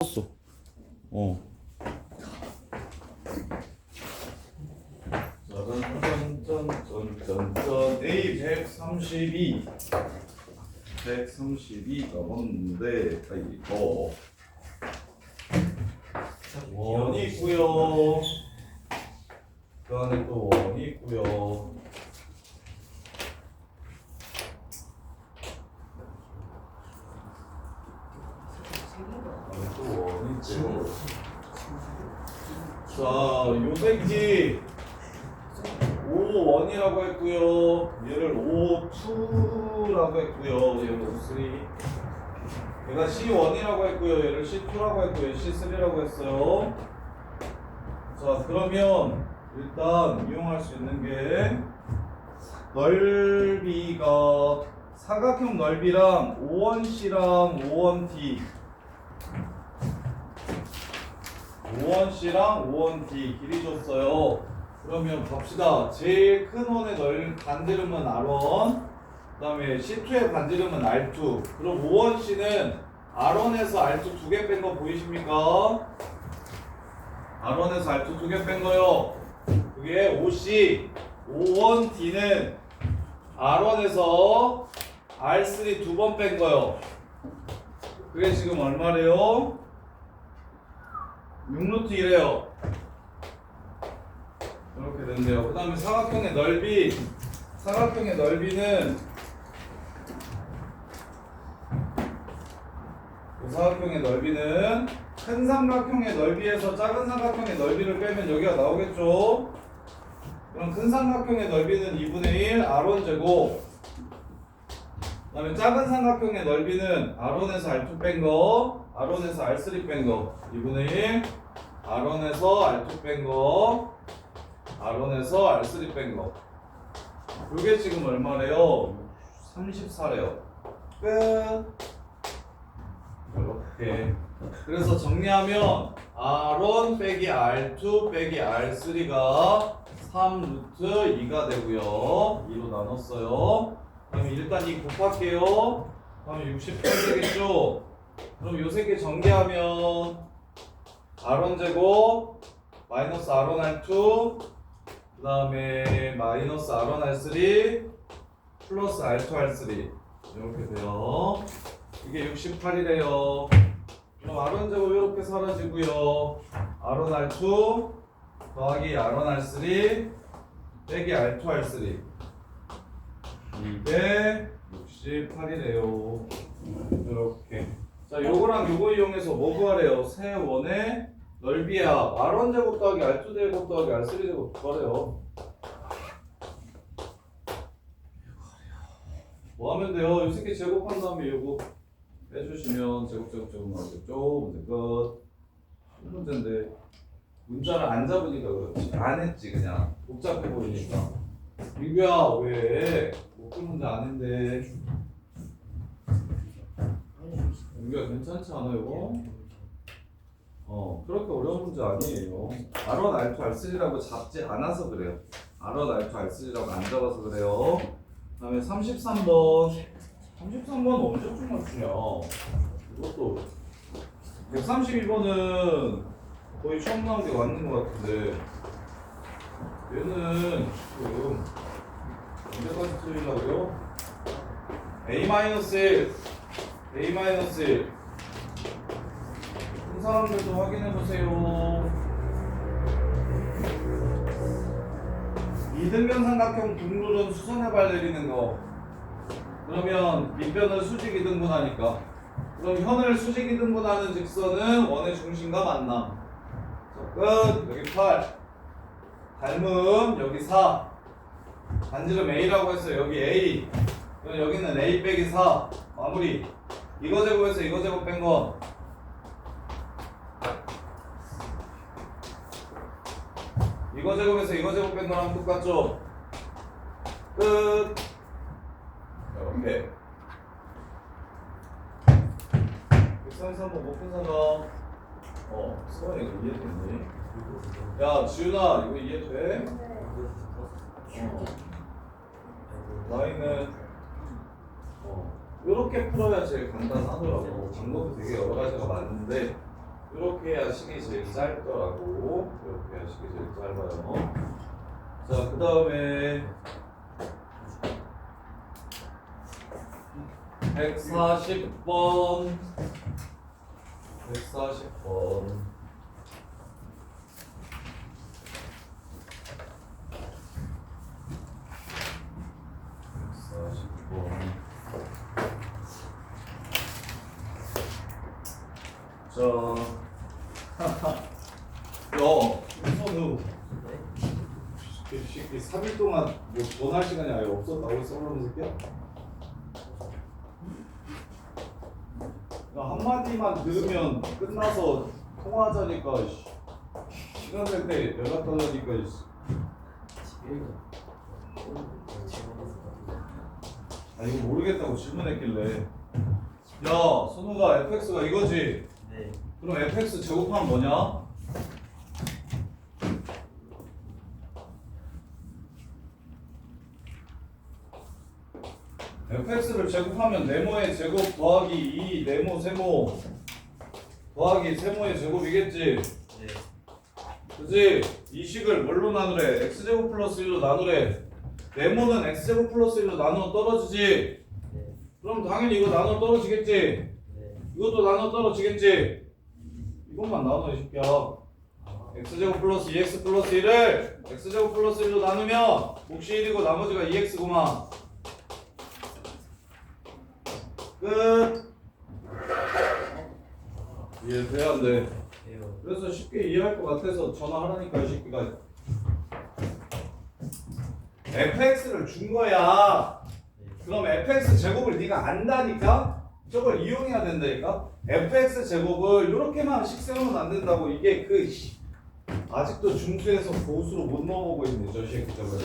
썼어. 어. 짠짠짠짠짠 A 132 남았는데 이거 원이 있고요. 그 안에 또 원이 있고요. 또 원이 있고. 자, 요새기 5원이라고 했고요. 얘를 5,2라고 했고요. 얘를 5,3. 얘가 C1이라고 했고요. 얘를 C2라고 했고요. C3라고 했어요. 자, 그러면 일단 이용할 수 있는 게 넓이가 사각형 넓이랑 5원C랑 5원D 5원C랑 5원D 길이 줬어요. 그러면 봅시다. 제일 큰 원의 반지름은 R1, 그 다음에 C2의 반지름은 R2. 그럼 5원C는 R1에서 R2 두 개 뺀 거 보이십니까? R1에서 R2 두 개 뺀 거요. 그게 5C, 5원D는 R1에서 R3 두 번 뺀 거요. 그게 지금 얼마래요? 6루트 1이에요. 이렇게 된대요. 그 다음에 사각형의 넓이는 큰 삼각형의 넓이에서 작은 삼각형의 넓이를 빼면 여기가 나오겠죠? 그럼 큰 삼각형의 넓이는 2분의 1 R1제곱, 그 다음에 작은 삼각형의 넓이는 R1에서 R2 뺀 거, R1에서 R3 뺀 거, 2분의 1 R1에서 R2 뺀 거, R1에서 R3 뺀 거. 요게 지금 얼마래요? 34래요. 끝. 이렇게. 그래서 정리하면 R1 빼기 R2 빼기 R3가 3루트 2가 되고요. 2로 나눴어요. 그럼 일단 이 곱할게요. 그럼 68 되겠죠? 그럼 요 세 개 전개하면 R1제곱 마이너스 R1R2 그 다음에 마이너스 R1R3 플러스 R2R3 이렇게 돼요. 이게 68이래요. 그럼 R1제곱 이렇게 사라지고요. R1R2 더하기 R1R3 빼기 R2R3 268이래요. 이렇게. 자, 요거랑 요거 이용해서 뭐 구하래요? 세 원의 넓이야. R1제곱 더하기 R2제곱 더하기 R3제곱 구하래요. 뭐 하면 돼요? 이 새끼 제곱한 다음에 요거 빼주시면 제곱 나오겠죠? 문제 끝. 문제인데 문자를 안 잡으니까 그렇지. 안 했지 그냥. 복잡해 보이니까. 민규야 왜? 목표 문제 안 했는데. 민규야 괜찮지 않아 이거? 그렇게 어려운 문제 아니에요. R1, R2, R3라고 잡지 않아서 그래요. R1, R2, R3라고 안 잡아서 그래요. 그 다음에 33번. 33번 언제쯤 맞추냐? 이것도 132번은 거의 처음 나온 게 맞는 것 같은데 얘는 지금 언제까지 틀리려고요? A-1 A-1 큰 사람들도 확인해보세요. 이등변 삼각형 둥글은 수선의 발 내리는 거. 그러면 밑변을 수직 이등분하니까. 그럼 현을 수직 이등분하는 직선은 원의 중심과 만남. 자, 끝. 여기 8. 닮음 여기 4. 반지름 A라고 했어요. 여기 A. 그럼 여기는 A 빼기 4. 마무리. 이거 제곱해서 이거 제곱 뺀 거. 이거 제곱해서 이거 제곱 뺀 거랑 똑같죠? 끝. 이렇게 133번 목표 사각. 수원이 이거 이해됐니? 야 지훈아 이거 이해돼? 라인은 이렇게 풀어야 제일 간단하더라고. 방법도 되게 여러 가지가 많은데 이렇게 해야 식이 제일 짧더라고. 이렇게 해야 식이 제일 짧아요. 자, 그 다음에 140번 140번 140번 자, 김선우 이 새끼 3일 동안 뭐 전화할 시간이 아예 없었다고 써놓은 새끼야? 야, 한마디만 들으면 끝나서 통화하자니까 시간 될 때 연락 달라니까 아 이거 모르겠다고 질문했길래 야 선우가 fx가 이거지? 네. 그럼 fx 제곱하면 뭐냐? fx를 제곱하면 네모의 제곱 더하기 2 네모 세모 더하기 세모의 제곱이겠지? 네. 그지? 이 식을 뭘로 나누래? x제곱 플러스 1로 나누래. 네모는 x제곱 플러스 1로 나누어 떨어지지? 네. 그럼 당연히 이거 나누어 떨어지겠지? 네. 이것도 나누어 떨어지겠지? 이것만 나눠 이 새끼야. x제곱 플러스 2x 플러스 1을 x제곱 플러스 1로 나누면 몫이 1이고 나머지가 2x구만. 끝. 이해돼야 안 돼? 돼요. 그래서 쉽게 이해할 것 같아서 전화하라니까 이 새끼가. fx를 준 거야. 그럼 fx 제곱을 네가 안다니까? 저걸 이용해야 된다니까? fx 제곱을 이렇게만 식 세우면 안 된다고. 이게 그 아직도 중수에서 고수로 못 넘어오고 있네 저 새끼 저거.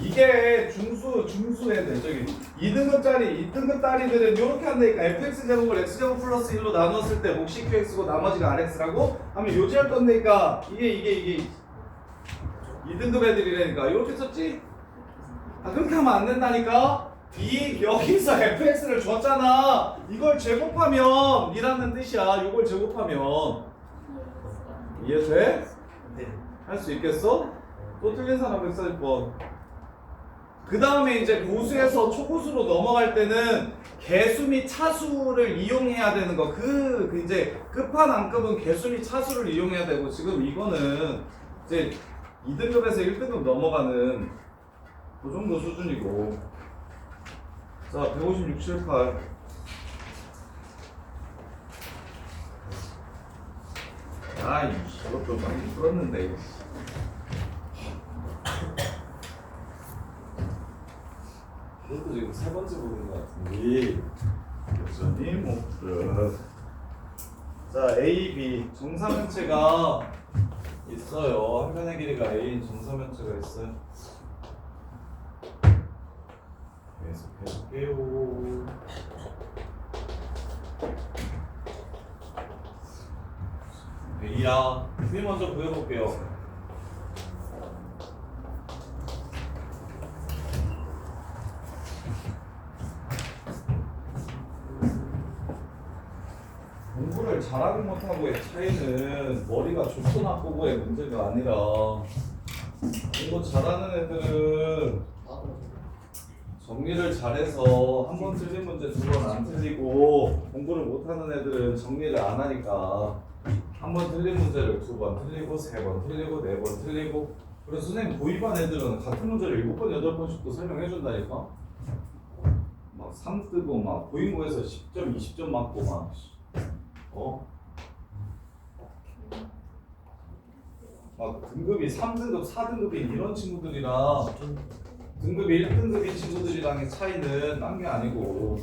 이게 중수 애들 저기 2등급짜리 2등급 딸이들은 이렇게 한다니까. fx 제곱을 x제곱 플러스 1로 나눴을 때 몫이 qx고 나머지가 rx라고 하면 요지할 건데니까 이게 2등급 애들이라니까. 이렇게 썼지? 아 그렇게 하면 안 된다니까. 여기서 fx를 줬잖아. 이걸 제곱하면 이라는 뜻이야. 이걸 제곱하면 이해돼? 네. 할 수 있겠어? 또 틀린 사람 140번. 그 다음에 이제 고수에서 초고수로 넘어갈 때는 개수 및 차수를 이용해야 되는 거. 그 이제 끝판왕급은 개수 및 차수를 이용해야 되고, 지금 이거는 이제 2등급에서 1등급 넘어가는 그 정도 수준이고. 자, 156, 78. 아이, 이것도 많이 풀었는데. 이것도 지금 세 번째 보는 것 같은데. 여전히 못. 자, A, B. 정사면체가 있어요. 한 변의 길이가 A인 정사면체가 있어요. 계속 해볼게요. A야. B 먼저 구해볼게요. 공부를 잘하고 못하고의 차이는 머리가 좋고 나쁘고의 문제가 아니라, 공부 잘하는 애들은 정리를 잘해서 한 번 틀린 문제 두 번 안 틀리고, 공부를 못하는 애들은 정리를 안 하니까 한 번 틀린 문제를 두 번 틀리고, 세 번 틀리고, 네 번 틀리고. 그래서 선생님 고입반 애들은 같은 문제를 7번, 8번씩도 설명해 준다니까? 막 3 뜨고 막 고인고에서 10점, 20점 맞고 막 막 등급이 3등급, 4등급인 이런 친구들이랑 등급이 1등급인 친구들이랑의 차이는 딴 게 아니고,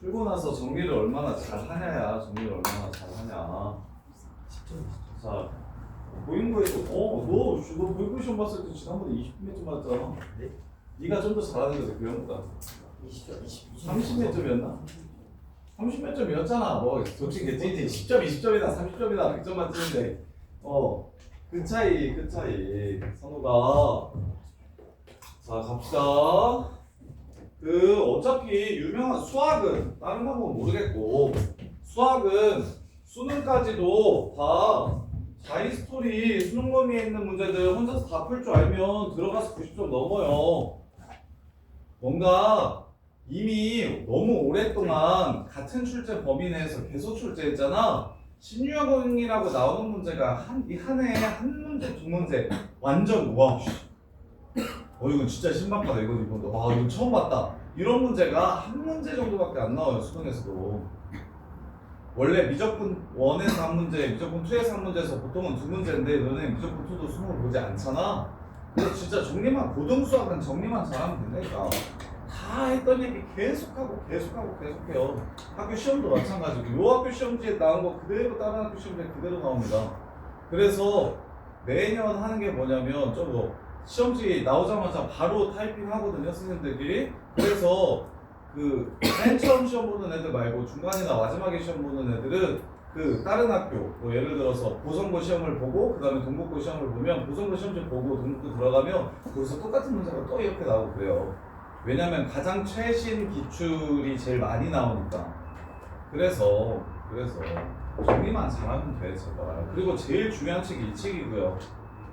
풀고 나서 정리를 얼마나 잘 하냐야. 정리를 얼마나 잘 하냐. 자, 고인고에서 너 고인고 시험 봤을 때 지난번에 20몇 점 맞았잖아. 네? 네가 좀 더 잘하는 거지 그 형보다. 30몇 점이었나? 30몇 점이었잖아. 뭐 솔직히 10점, 20점이나 30점이나 100점 맞는데 그 차이 선우가. 자, 갑시다. 어차피 유명한 수학은 다른 방법은 모르겠고, 수학은 수능까지도 다 자히스토리 수능 범위에 있는 문제들 혼자서 다 풀 줄 알면 들어가서 90점 넘어요. 뭔가 이미 너무 오랫동안 같은 출제 범위 내에서 계속 출제했잖아. 신유형이라고 나오는 문제가 한 해에 한 문제, 두 문제 완전 와 이건 진짜 신박하다. 이것도 와 이거 처음 봤다. 이런 문제가 한 문제 정도밖에 안 나와요. 수능에서도. 원래 미적분 1에서 한 문제, 미적분 2에서 한 문제에서 보통은 두 문제인데 너네 미적분 2도 수능을 보지 않잖아. 그래서 진짜 정리만 고등수학은 정리만 잘하면 된다니까. 다 했던 얘기 계속하고 계속해요. 학교 시험도 마찬가지고 요 학교 시험지에 나온 거 그대로 다른 학교 시험지에 그대로 나옵니다. 그래서 매년 하는 게 뭐냐면 저거 시험지 나오자마자 바로 타이핑 하거든요, 선생님들끼리. 그래서 그 맨 처음 시험 보는 애들 말고 중간이나 마지막에 시험 보는 애들은 그 다른 학교 뭐 예를 들어서 보성고 시험을 보고 그 다음에 동국고 시험을 보면 보성고 시험지 보고 동국고 들어가면 거기서 똑같은 문제가 또 이렇게 나오고 그래요. 왜냐면 가장 최신 기출이 제일 많이 나오니까. 그래서 정리만 잘하면 돼 제발. 그리고 제일 중요한 책이 이 책이고요.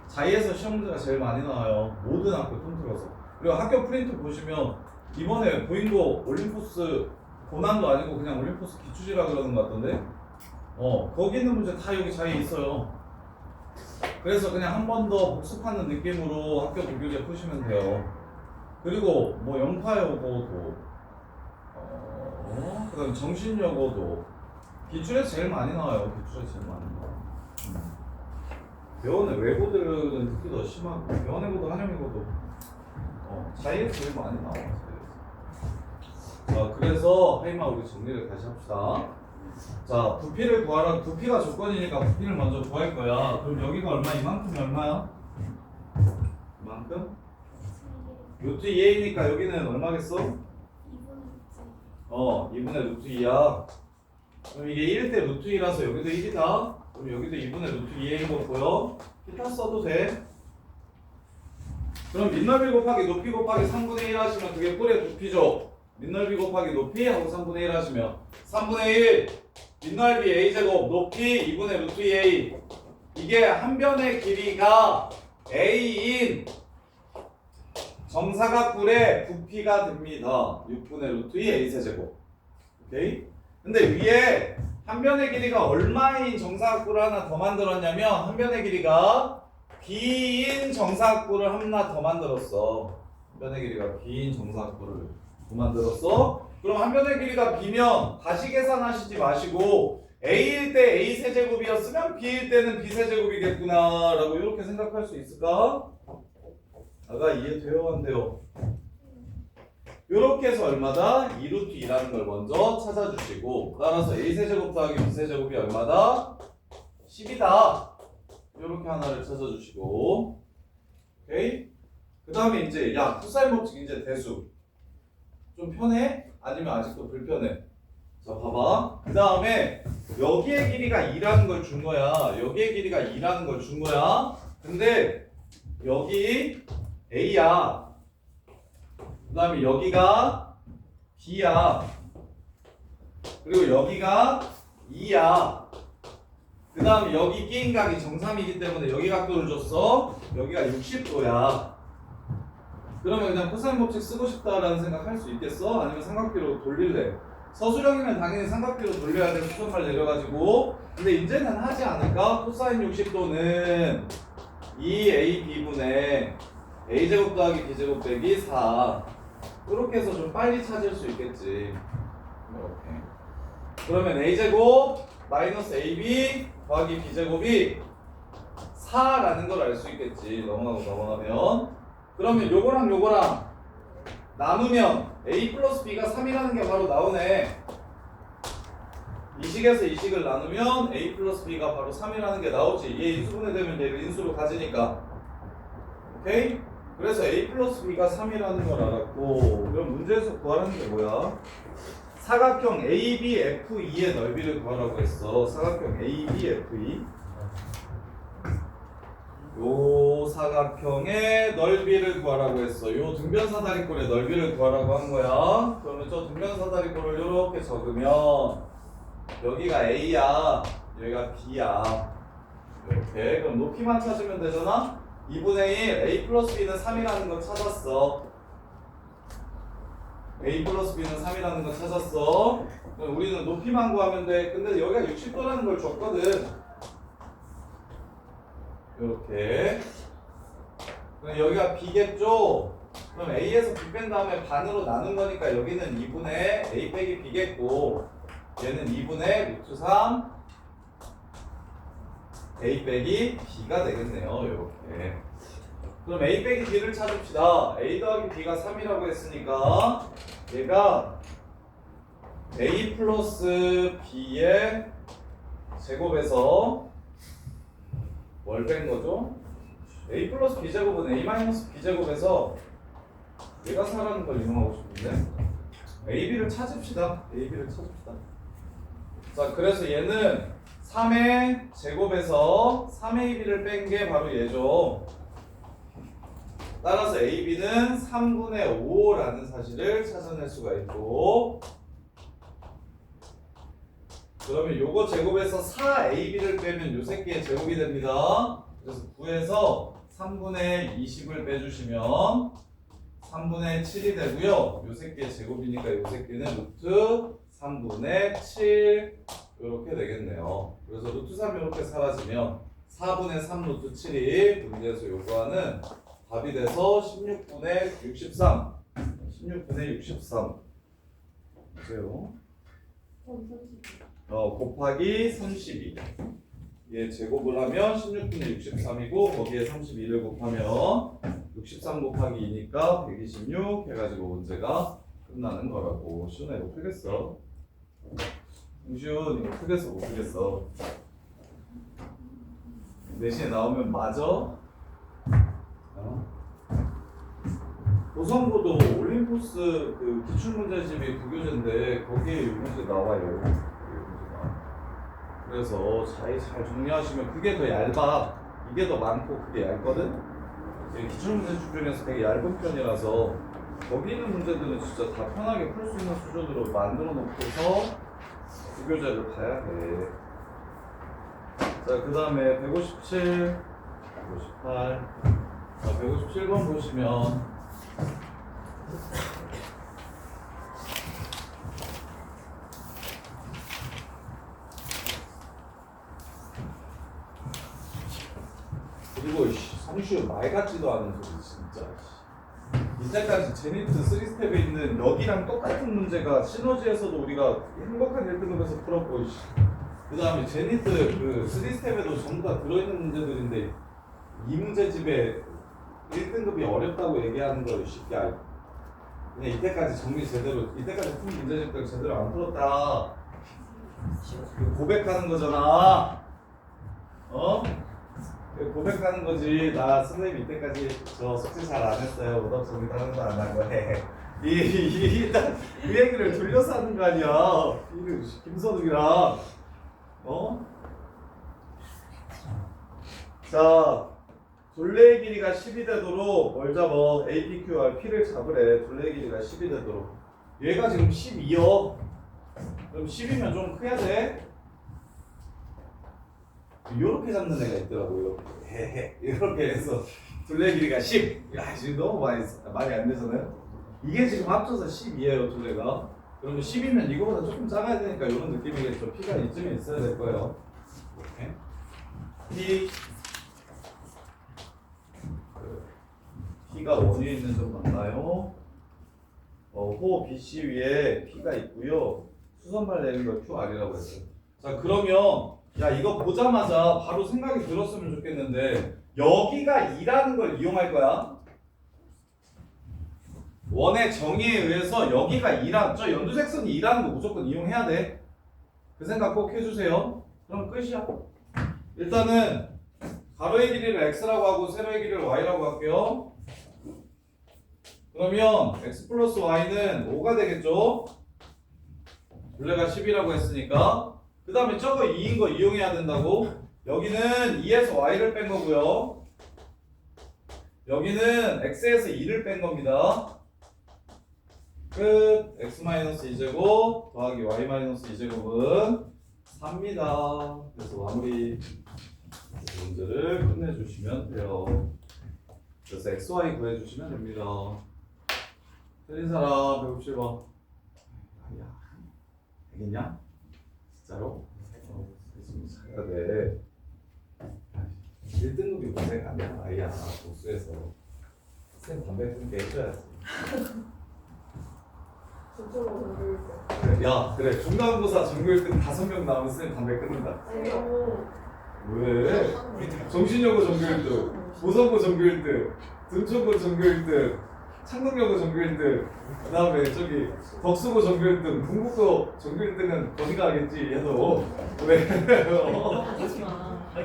자의에서 시험 문제가 제일 많이 나와요. 모든 학교 통틀어서. 그리고 학교 프린트 보시면 이번에 보인고 올림포스 고난도 아니고 그냥 올림포스 기출이라 그러는 것 같던데 거기 있는 문제 다 여기 자의에 있어요. 그래서 그냥 한 번 더 복습하는 느낌으로 학교 조교제 푸시면 돼요. 그리고 뭐 영파여고도 그 다음에 정신여고도 기출에서 제일 많이 나와요. 기출에서 제일 많이 나와요. 대원의 외고들은 특히 더 심하고 대원외고도 한영외고도 자의에서 제일 많이 나와요. 자, 그래서 하이마 우리 정리를 다시 합시다. 자, 부피를 구하라. 부피가 조건이니까 부피를 먼저 구할 거야. 그럼 여기가 얼마? 이만큼이 얼마야? 이만큼? 루트 2a니까 여기는 얼마겠어? 2분의 루트 2야. 그럼 이게 1대 루트 2라서 여기도 1이다. 그럼 여기도 2분의 루트 2a인 거고요. 기타 써도 돼. 그럼 밑넓이 곱하기 높이 곱하기 3분의 1 하시면 그게 뿔의 부피죠. 밑넓이 곱하기 높이 하고 3분의 1 하시면 3분의 1 밑넓이 a제곱 높이 2분의 루트 2a 이게 한 변의 길이가 a인 정사각뿔의 부피가 됩니다. 6분의 루트 2 a세제곱. 오케이? 근데 위에 한 변의 길이가 얼마인 정사각뿔을 하나 더 만들었냐면 한 변의 길이가 b인 정사각뿔을 하나 더 만들었어. 한 변의 길이가 b인 정사각뿔을 더 만들었어. 그럼 한 변의 길이가 b면 다시 계산하시지 마시고 a일 때 a세제곱이었으면 b일 때는 b세제곱이겠구나 라고 이렇게 생각할 수 있을까? 아가 이해돼요? 안 돼요? 이렇게 해서 얼마다? 2루트 2라는 걸 먼저 찾아주시고 따라서 a세제곱 더하기 b세제곱이 얼마다? 10이다. 이렇게 하나를 찾아주시고 오케이? 그 다음에 이제 야 코사인 법칙 이제 대수 좀 편해? 아니면 아직도 불편해? 자 봐봐. 그 다음에 여기의 길이가 2라는 걸 준 거야. 여기의 길이가 2라는 걸 준 거야. 근데 여기 A야. 그 다음에 여기가 B야. 그리고 여기가 2야. 그 다음에 여기 끼인 각이 정삼이기 때문에 여기 각도를 줬어. 여기가 60도야. 그러면 그냥 코사인 법칙 쓰고 싶다라는 생각 할 수 있겠어? 아니면 삼각비로 돌릴래? 서술형이면 당연히 삼각비로 돌려야 돼. 수선발 내려가지고. 근데 이제는 하지 않을까? 코사인 60도는 2ab분의 a제곱 더하기 b제곱 빼기 4 이렇게 해서 좀 빨리 찾을 수 있겠지. 이렇게. 그러면 a제곱 마이너스 ab 더하기 b제곱이 4라는 걸 알 수 있겠지. 넘어가면 그러면 요거랑 나누면 a 플러스 b가 3이라는 게 바로 나오네. 이 식에서 이 식을 나누면 a 플러스 b가 바로 3이라는 게 나오지. 얘 인수분해 되면 얘를 인수로 가지니까. 오케이? 그래서 a 플러스 b가 3이라는 걸 알았고 그럼 문제에서 구하라는 게 뭐야? 사각형 ABFE의 넓이를 구하라고 했어. 사각형 ABFE 요 사각형의 넓이를 구하라고 했어. 요 등변사다리꼴의 넓이를 구하라고 한 거야. 그러면 저 등변사다리꼴을 이렇게 적으면 여기가 A야, 여기가 B야. 이렇게. 그럼 높이만 찾으면 되잖아? 2분의 1, A 플러스 B는 3이라는 거 찾았어. A 플러스 B는 3이라는 거 찾았어. 그럼 우리는 높이만 구하면 돼. 근데 여기가 60도라는 걸 줬거든. 이렇게. 그럼 여기가 B겠죠? 그럼 A에서 B 뺀 다음에 반으로 나눈 거니까 여기는 2분의 A 빼기 B겠고, 얘는 2분의 루트 3 A 빼기 B가 되겠네요. 이렇게. 그럼 A 빼기 B를 찾읍시다. A 더하기 B가 3이라고 했으니까 얘가 A 플러스 B의 제곱에서 뭘 뺀 거죠? A 플러스 B 제곱은 A 마이너스 B 제곱에서 얘가 4라는 걸 이용하고 싶은데 AB를 찾읍시다. AB를 찾읍시다. 자, 그래서 얘는 3의 제곱에서 3AB를 뺀 게 바로 얘죠. 따라서 AB는 3분의 5라는 사실을 찾아낼 수가 있고, 그러면 요거 제곱에서 4AB를 빼면 요 새끼의 제곱이 됩니다. 그래서 9에서 3분의 20을 빼주시면 3분의 7이 되고요. 요 새끼의 제곱이니까 요 새끼는 루트 3분의 7 이렇게 되겠네요. 그래서 루트 3 이렇게 사라지면 4분의 3 루트 7이 문제에서 요구하는 답이 돼서 16분의 63. 16분의 63. 보세요. 곱하기 32. 얘 제곱을 하면 16분의 63이고 거기에 32를 곱하면 63 곱하기 2니까 126 해가지고 문제가 끝나는 거라고. 시훈아 이거 풀겠어? 시훈 이거 풀겠어 못 풀겠어? 내신에 나오면 맞아? 고성고도 올림포스 그 기출문제집이 구교재인데 거기에 이 문제 나와요. 그래서 잘 정리하시면 그게 더 얇아. 이게 더 많고 그게 얇거든? 기출문제집 중에서 되게 얇은 편이라서 거기 있는 문제들은 진짜 다 편하게 풀 수 있는 수준으로 만들어 놓고서 구교재를 봐야 돼. 자, 그 다음에 157, 158. 자, 157번 보시면 그리고 성시우 말 같지도 않은 소리 진짜. 이때까지 제니트 3스텝에 있는 여기랑 똑같은 문제가 시너지에서도 우리가 행복한 1등급에서 풀었고, 그 다음에 제니트 그 3스텝에도 전부 다 들어있는 문제들인데 이 문제집에 1등급이 어렵다고 얘기하는 거 쉽게 알고, 그냥 이때까지 정리 제대로, 이때까지 푼 문제집들 제대로 안 풀었다 고백하는 거잖아. 고백하는 거지. 나 선생님 이때까지 저 숙제 잘 안 했어요. 오답 정리 하는 거 안 한 거 해. 일단 그 얘기를 돌려서 하는 거 아니야. 김선욱이랑. 자, 둘레의 길이가 10이 되도록 뭘 잡어? A, P, Q, R, P를 잡으래. 둘레의 길이가 10이 되도록. 얘가 지금 12여. 그럼 10이면 좀 커야 돼. 요렇게 잡는 애가 있더라고요. 이렇게 해서 둘레 길이가 10. 야, 지금 너무 많이 안 되잖아요. 이게 지금 합쳐서 10이에요, 둘레가. 그러면 10이면 이거보다 조금 작아야 되니까 이런 느낌이겠죠. P가 이쯤에 있어야 될 거예요. 이렇게. P가 원위에 있는 점 맞나요? 호 BC 위에 P가 있고요. 수선발 내는 걸 QR이라고 했어요. 자, 그러면 야, 이거 보자마자 바로 생각이 들었으면 좋겠는데 여기가 2라는 걸 이용할 거야. 원의 정의에 의해서 여기가 2라, 저 연두색선이 2라는 거 무조건 이용해야 돼. 그 생각 꼭 해주세요. 그럼 끝이야. 일단은 가로의 길이를 x라고 하고 세로의 길이를 y라고 할게요. 그러면 x 플러스 y는 5가 되겠죠? 둘레가 10이라고 했으니까. 그 다음에 저거 2인 거 이용해야 된다고. 여기는 2에서 y를 뺀 거고요. 여기는 x에서 2를 뺀 겁니다. 끝. x-2제곱 더하기 y-2제곱은 4입니다. 그래서 마무리 문제를 끝내주시면 돼요. 그래서 XY 구해주시면 됩니다. 틀린 사람 157번. 야, 되겠냐? 진짜로? 해야 돼. 1등급이 고생 아니야, 아이야. 복수해서. 쌤 담배 끊게 해줘야지. 저쪽으로 던질 때. 그래, 야, 그래. 중간고사 전교 1등 5명 나오면 쌤 담배 끊는다. 아니요. 왜? 정신여고 전교 1등, 보성고 전교 1등, 등촌고 전교 1등, 창동여고 전교 1등, 그 다음에 저기 덕수고 전교 1등, 동국고 전교 1등은 거기가 하겠지, 얘도. 왜?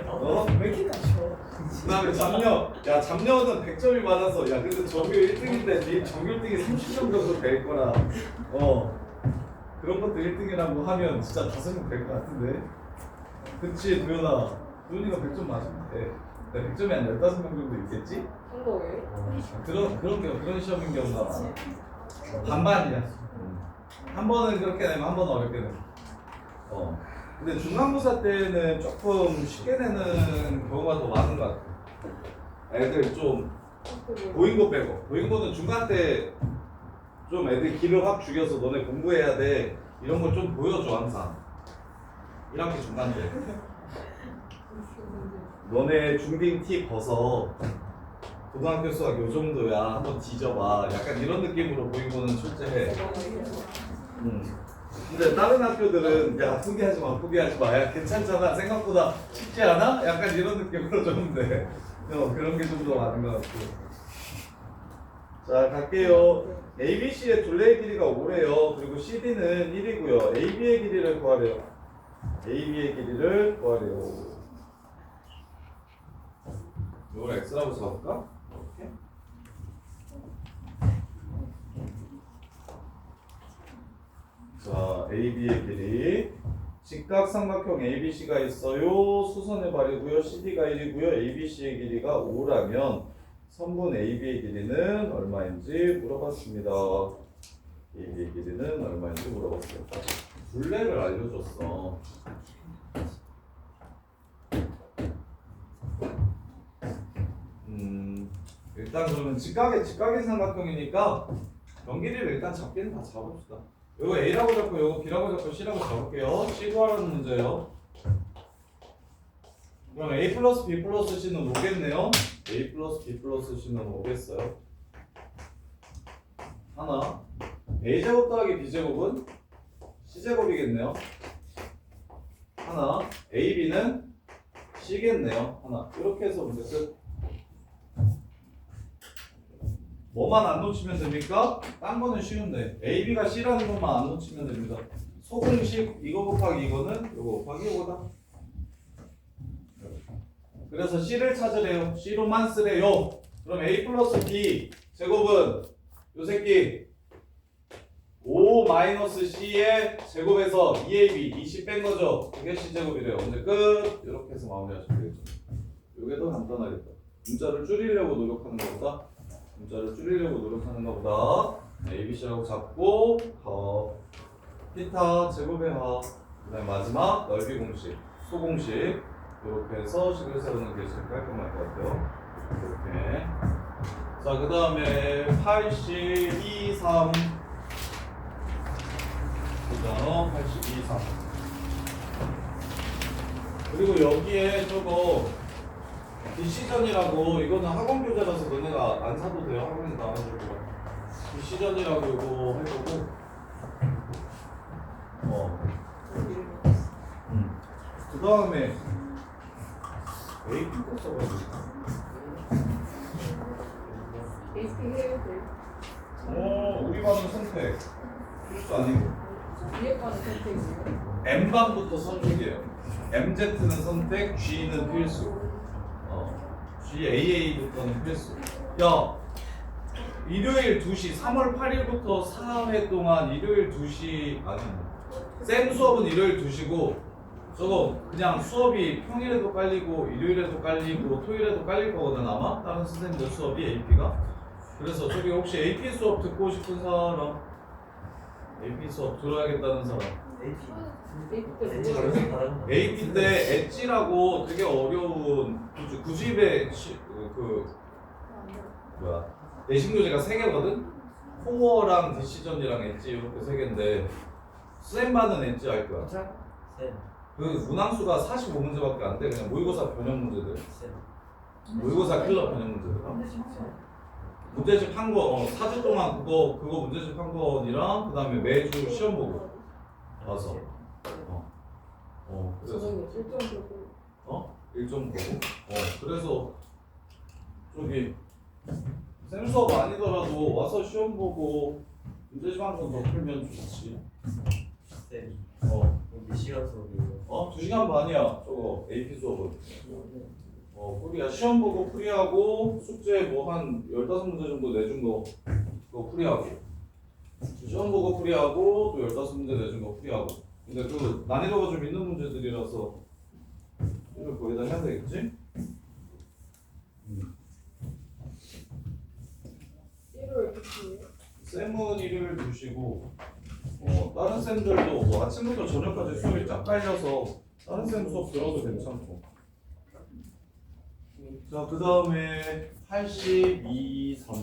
어? 왜 이렇게 낮춰? 그 다음에 잡녀는 100점이 많아서, 야, 그래도 전교 1등인데, 네 전교 1등이 30점 정도 될 거라. 그런 것도 1등이라고 하면 진짜 5명 될 것 같은데. 그치, 도현아. 도현이가 100점 맞으면 돼. 100점이 한 15명 정도 있겠지? 한국에? 그런 시험인 경우가 많아. 반반이야. 한 번은 그렇게 내면 한 번은 어렵게 내면. 근데 중간고사 때는 조금 쉽게 내는 경우가 더 많은 것 같아. 애들 좀 보인고 빼고. 보인고는 중간 때 좀 애들 기를 확 죽여서 너네 공부해야 돼. 이런 걸 좀 보여줘 항상. 1학기 중간 때. 너네 중딩 티 벗어. 고등학교 수학 요 정도야. 한번 뒤져봐. 약간 이런 느낌으로 보이고는 출제해. 근데 다른 학교들은 야 포기하지 마. 야 괜찮잖아. 생각보다 쉽지 않아? 약간 이런 느낌으로 좀 돼. 그런 게 좀 더 많은 것 같고. 자 갈게요. ABC의 둘레의 길이가 5래요. 그리고 CD는 1이고요. AB의 길이를 구하래요. AB의 길이를 구하래요. 이걸 X라고 잡을까? 이렇게. 자, AB의 길이. 직각삼각형 ABC가 있어요. 수선의 발이고요. CD가 1이고요. ABC의 길이가 5라면 선분 AB의 길이는 얼마인지 물어봤습니다. AB의 길이는 얼마인지 물어봤어요. 둘레를 알려줬어. 일단 그러면 직각의 삼각형이니까 경길이를 일단 잡기는 다 잡읍시다. 이거 A라고 잡고 이거 B라고 잡고 C라고 잡을게요. C 구하라는 문제예요. 그럼 A 플러스 B 플러스 C는 5겠네요. A 플러스 B 플러스 C는 5겠어요. 하나. A제곱 더하기 B제곱은 C제곱이겠네요. 하나. AB는 C겠네요. 하나. 이렇게 해서 문제 끝. 뭐만 안 놓치면 됩니까? 딴 거는 쉬운데 AB가 C라는 것만 안 놓치면 됩니다. 소공식 이거 곱하기 이거는 이거 곱하기 이거다. 그래서 C를 찾으래요. C로만 쓰래요. 그럼 A 플러스 B 제곱은 요 새끼 5 마이너스 C의 제곱에서 2AB 20 뺀 거죠. 그게 C제곱이래요. 문제 끝. 이렇게 해서 마무리하시면 되겠죠. 요게 더 간단하겠다. 문자를 줄이려고 노력하는 것보다 ABC라고 잡고 피타 제곱의 하. 그 다음에 마지막 넓이 공식, 소공식 이렇게 해서 식을 세우는 게 제일 깔끔할 것 같아요. 이렇게. 자, 그 다음에 82, 3 그다음 82, 3 그리고 여기에 저거 디시전이라고 이거는 학원 교재라서 너네가 안 사도 돼요. 학원에서 나와줄 거야. 디시전이라고 이거 해보고 그 다음에 AP 꼭 써가지고 AP 해야 돼. 우리 반은 선택 필수 아니고 위에 거는 선택이에요. M반부터 선택이에요. MZ는 선택, G는 필수. GAA부터는 필수. 야, 일요일 2시 3월 8일부터 4회 동안 일요일 2시 아니 쌤 수업은 일요일 2시고 저거 그냥 수업이 평일에도 깔리고 일요일에도 깔리고 토요일에도 깔릴 거거든 아마 다른 선생님들 수업이 AP가. 그래서 저기 혹시 AP 수업 듣고 싶은 사람 AP 수업 들어야겠다는 사람 AP 때 엣지라고 되게 어려운 구집의 뭐야 내신교재가 3개거든? 코어랑 디시전이랑 엣지 이렇게 3개인데 쌤반은 엣지 알 거야. 그 문항수가 45문제밖에 안 돼. 그냥 모의고사 변형 문제들. 모의고사 킬러 변형 문제들. 문제집 한 거, 4주 동안 그거 문제집 한 거이랑 그 다음에 매주 시험 보고 와서. 그래서. 일정 보고. 그래서 저기 쌤 수업 아니더라도 와서 시험 보고 문제집 한 번 더 풀면 좋지. 몇 시간 수업이에요? 2시간 반이야. 저거 AP 수업은. 풀이야. 시험 보고 풀이하고 숙제 뭐 한 15문제 정도 내준 거 그거 풀이하고 시험 보고 풀이하고 또 15문제 내준 거 풀이하고. 근데 그 난이도가 좀 있는 문제들이라서 이걸 거기다 해야 되겠지? 1월 이렇게 쌤은 일요일 두시고 다른 쌤들도 뭐 아침부터 저녁까지 수업이 쫙 깔려서 다른 쌤 수업 들어도 괜찮고. 자, 그 다음에 82, 3.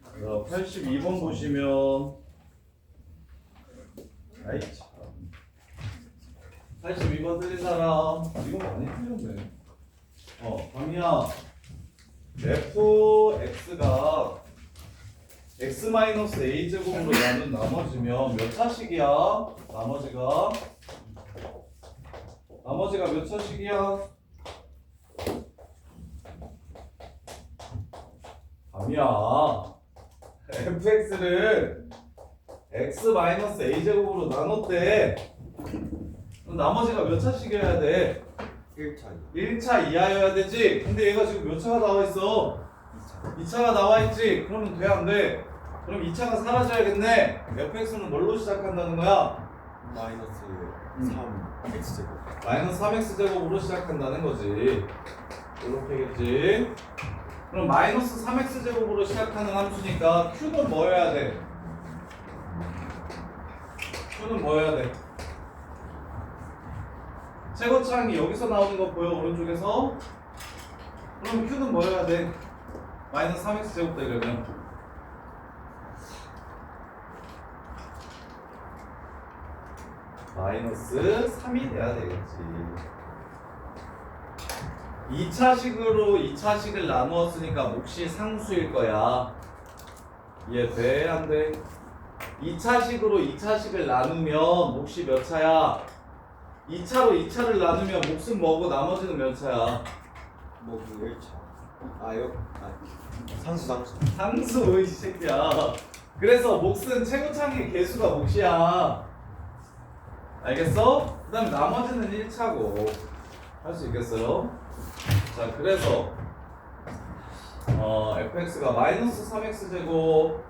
자, 82번 보시면 아이 참. 82번 틀린 사람. 이거 많이 틀렸네. 밤이야. fx가 x-a 제곱으로 나눈 나머지면 몇 차식이야? 나머지가 몇 차식이야? 밤이야. fx를 x-a 제곱으로 나눴대. 그럼 나머지가 몇 차식이어야 돼? 1차 이하여야 되지? 근데 얘가 지금 몇 차가 나와 있어? 2차가 나와 있지? 그러면 돼, 안 돼? 그럼 2차가 사라져야겠네. fx는 뭘로 시작한다는 거야? 마이너스 3x제곱. 마이너스 3x 제곱으로 시작한다는 거지. 이렇게겠지. 그럼 마이너스 3x 제곱으로 시작하는 함수니까 q는 뭐여야 돼? q는 뭐여야 돼? 최고차항이 여기서 나오는 거 보여? 오른쪽에서? 그럼 q는 뭐여야 돼? 마이너스 3x 제곱 되려면 마이너스 3이 돼야 되겠지. 2차식을 나누었으니까 몫이 상수일 거야. 이해돼? 안 돼? 2차식을 나누면 몫이 몇 차야? 2차로 2차를 나누면 몫은 뭐고 나머지는 몇 차야? 그 1차. 상수. 상수 이 새끼야. 그래서 몫은 최고차항의 개수가 몫이야. 알겠어? 그 다음에 나머지는 1차고 할 수 있겠어요? 자, 그래서 fx가 마이너스 3x 제곱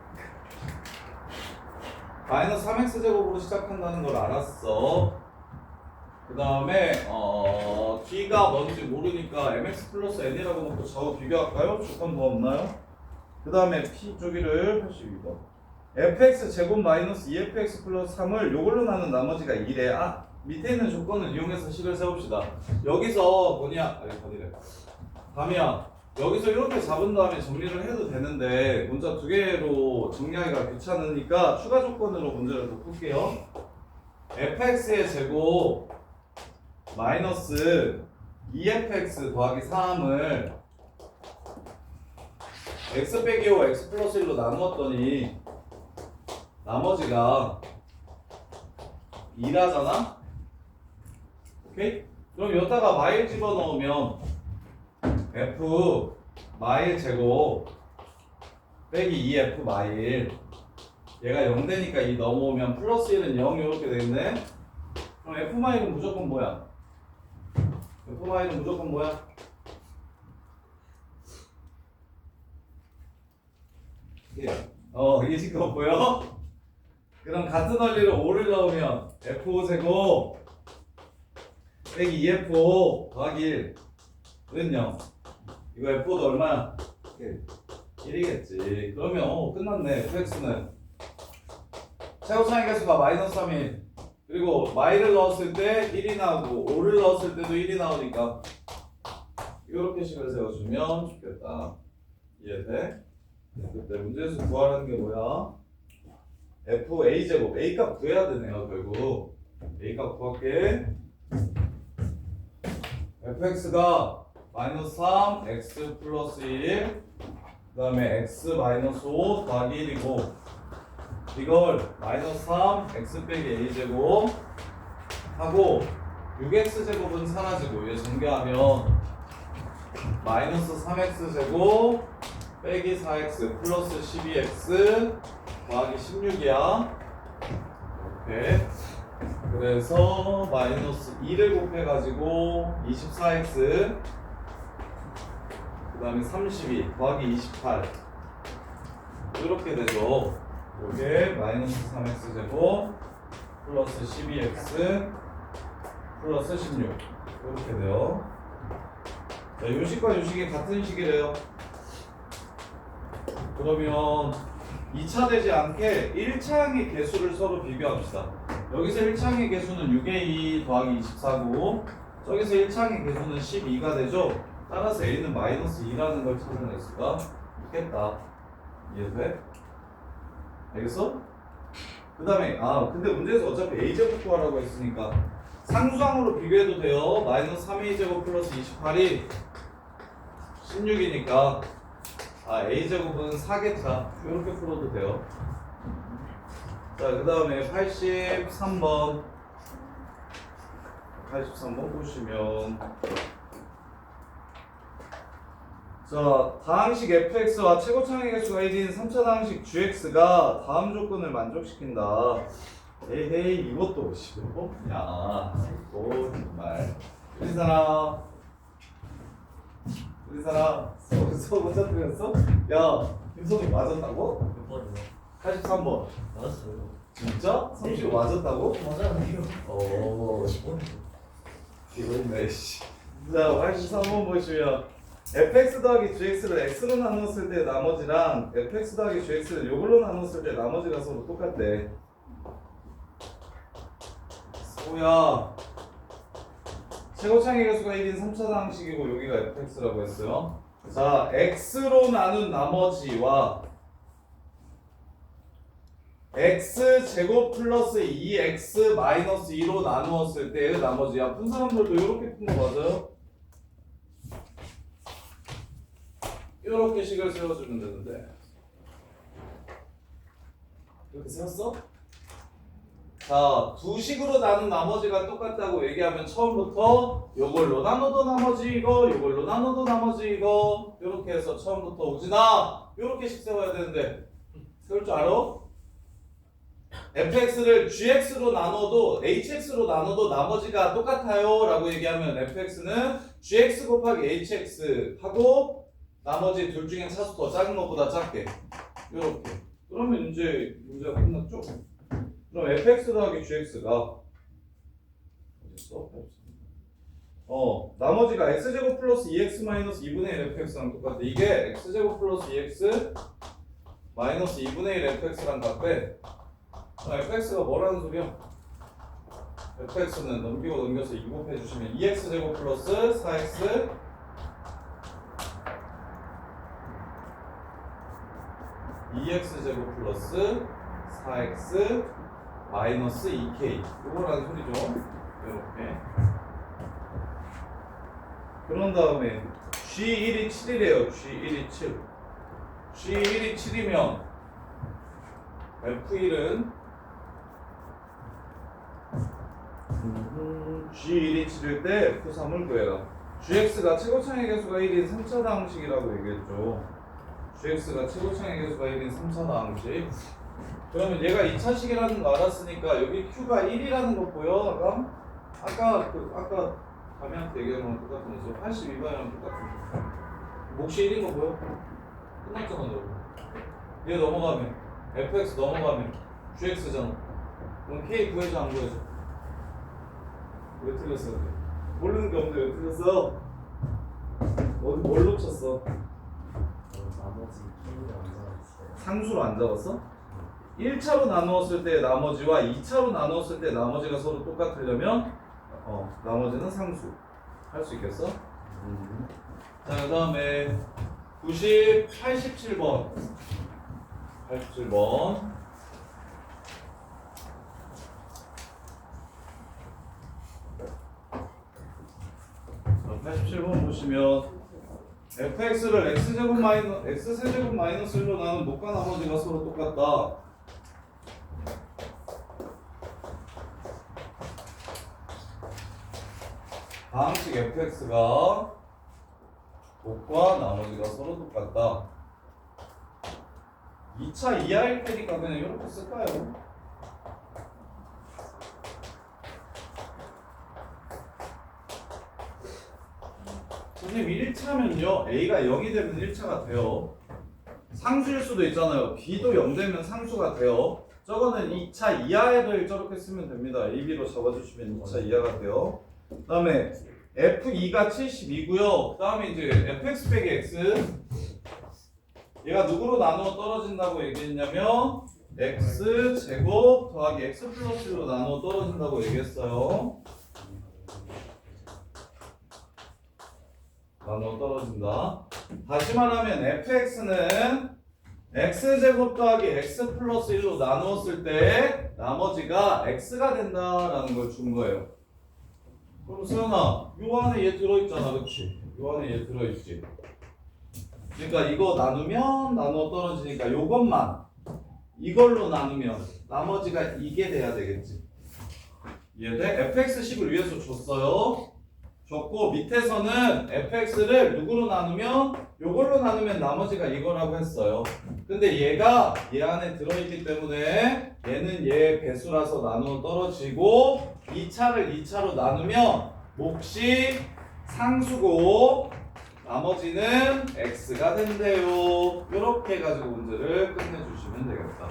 마이너스 3x 제곱으로 시작한다는 걸 알았어. 그 다음에 d가 뭔지 모르니까 mx 플러스 n이라고 놓고 저거 비교할까요? 조건 뭐 없나요? 그 다음에 p 저기를 82번 fx 제곱 마이너스 2fx 플러스 3을 요걸로 나눈 나머지가 2래. 밑에 있는 조건을 이용해서 식을 세웁시다. 여기서 뭐냐? 어디래? 담이야. 여기서 이렇게 잡은 다음에 정리를 해도 되는데 문자 2개로 정리하기가 귀찮으니까 추가 조건으로 문제를 더 풀게요. fx의 제곱 마이너스 2fx 더하기 3을 x 빼기 5 x 플러스 1로 나누었더니 나머지가 2라잖아? 오케이? 그럼 여기다가 마일 집어넣으면 f 마일 제곱 빼기 2f 마일 얘가 0 되니까 2 넘어오면 플러스 1은 0 이렇게 되겠네? 그럼 f 마일은 무조건 뭐야? f 마일은 무조건 뭐야? 이 거 보여? 그럼 같은 원리로 5를 넣으면 f5 제곱 빼기 2f5 더하기 1은 0. 이거 f5도 얼마야? 1이겠지. 그러면 끝났네. fx는 최고차의 개수가 마이너스 3이 그리고 마이를 넣었을 때 1이 나오고 5를 넣었을 때도 1이 나오니까 이렇게 식을 세워주면 좋겠다. 이해돼? 그때 문제에서 구하라는 게 뭐야? FA 제곱 A 값 구해야 되네요. 결국 A 값 구할게. fx가 마이너스 3 x 플러스 1 그 다음에 x 마이너스 5 더하기 1이고 이걸 마이너스 3 x 빼기 a 제곱 하고 6x 제곱은 사라지고 얘 전개하면 마이너스 3x 제곱 빼기 4x 플러스 12x 더하기 16이야. 이렇게 그래서 마이너스 2를 곱해가지고 24x 그 다음에 32 더하기 28 이렇게 되죠. 이게 마이너스 3x 제곱 플러스 12x 플러스 16 이렇게 돼요. 자, 요식과 요식이 같은 식이래요. 그러면 2차 되지 않게 1차항의 개수를 서로 비교합시다. 여기서 1차항의 개수는 6의 2 더하기 24고 저기서 1차항의 개수는 12가 되죠. 따라서 a는 마이너스 2라는 걸 찾아낼 수가 있겠다. 이해돼? 알겠어? 그 다음에 근데 문제에서 어차피 a제곱 구하라고 했으니까 상수항으로 비교해도 돼요. 마이너스 3a제곱 플러스 28이 16이니까 a제곱은 4겠다. 이렇게 풀어도 돼요. 자, 그 다음에 83번 보시면 자, 다항식 fx와 최고차항의 개수가 1인 3차 다항식 gx가 다음 조건을 만족시킨다. 에헤이 이것도 야 이거 정말 우리 사람 수업 혼자 틀렸어? 야 김성이 맞았다고? 몇 번이요? 83번 맞았어요. 진짜? 30 맞았다고? 맞았네요. 오 50번? 이거네 씨. 자 83번 보시면 fx 더하기 gx를 x로 나눴을 때 나머지랑 fx 더하기 gx를 요걸로 나눴을 때 나머지가 서로 똑같대. 뭐야 최고차항의 개수가 1인 3차 다항식이고 여기가 fx라고 했어요. 자 x로 나눈 나머지와 x제곱 플러스 2x 마이너스 2로 나누었을 때의 나머지야. 푼 사람들도 이렇게 푼 거 맞아요? 이렇게 식을 세워주면 되는데 이렇게 세웠어? 자, 두 식으로 나눈 나머지가 똑같다고 얘기하면 처음부터 요걸로 나눠도 나머지 이거, 요걸로 나눠도 나머지 이거 이렇게 해서 처음부터 우진아 이렇게 식 세워야 되는데 세울 줄 알아? fx를 gx로 나눠도 hx로 나눠도 나머지가 똑같아요 라고 얘기하면 fx는 gx 곱하기 hx 하고 나머지 둘 중에 차수 더 작은 것보다 작게 이렇게 그러면 이제 문제가 끝났죠? 그럼 fx 더하기 gx가 어딨어? 나머지가 x제곱 플러스 2x 마이너스 2분의 1 fx랑 똑같아. 이게 x제곱 플러스 2x 마이너스 2분의 1 fx랑 같대. fx가 뭐라는 소리야? fx는 넘기고 넘겨서 2 곱해주시면 2x제곱 플러스 4x 2x제곱 플러스 4x 마이너스 2k 이거라는 소리죠. 이렇게 그런 다음에 g1이 7이래요. g1이 7 g1이 7이면 f1은 g1이 7일 때 f3을 구해라. gx가 최고차항의 개수가 1인 3차 다항식이라고 얘기했죠. gx가 최고차항의 개수가 1인 3차 다항식. 그러면 얘가 2차식이라는 거 알았으니까 여기 q가 1이라는 거 보여? 아까 담임한테 얘기한 거랑 똑같은 거죠. 82번이랑 똑같은 거. 몫이 1인 거 보여? 끝났잖아 너. 얘 넘어가면 fx 넘어가면 gx잖아. 그럼 k 구해줘 안 구해줘? 왜 틀렸어? 모르는 게 없는데 왜 틀렸어? 뭘 놓쳤어? 나머지 K를 안 잡았어요. 상수로 안 잡았어? 1차로 나누었을 때 나머지와 2차로 나누었을 때 나머지가 서로 똑같으려면 나머지는 상수 할 수 있겠어? 자, 그 다음에 87번 87번 보시면 fx를 x세제곱 마이너스 1로 나눈 목과 나머지가 서로 똑같다. 방식 fx가 목과 나머지가 서로 똑같다. 2차 이하일 테니까 그냥 이렇게 쓸까요? 선생님 1차면요 a가 0이 되면 1차가 돼요. 상수일 수도 있잖아요. b도 0 되면 상수가 돼요. 저거는 2차 이하를 저렇게 쓰면 됩니다. ab로 잡아주시면 2차 이하가 돼요. 그 다음에 f2가 72고요. 그 다음에 이제 fx 빼기 x 얘가 누구로 나누어 떨어진다고 얘기했냐면 x 제곱 더하기 x 플러스 1로 나누어 떨어진다고 얘기했어요. 나누어 떨어진다. 다시 말하면 fx는 x제곱 더하기 x 플러스 1로 나누었을 때 나머지가 x가 된다라는 걸 준 거예요. 그럼 수연아, 요 안에 얘 들어있잖아, 그치? 요 안에 얘 들어있지? 그러니까 이거 나누면 나누어 떨어지니까 요것만 이걸로 나누면 나머지가 이게 돼야 되겠지? 이해돼? fx10을 위해서 줬어요. 줬고 밑에서는 fx를 누구로 나누면 요걸로 나누면 나머지가 이거라고 했어요. 근데 얘가 얘 안에 들어있기 때문에 얘는 얘 배수라서 나누어 떨어지고 2차를 2차로 나누면 몫이 상수고 나머지는 x가 된대요. 이렇게 해가지고 문제를 끝내주시면 되겠다.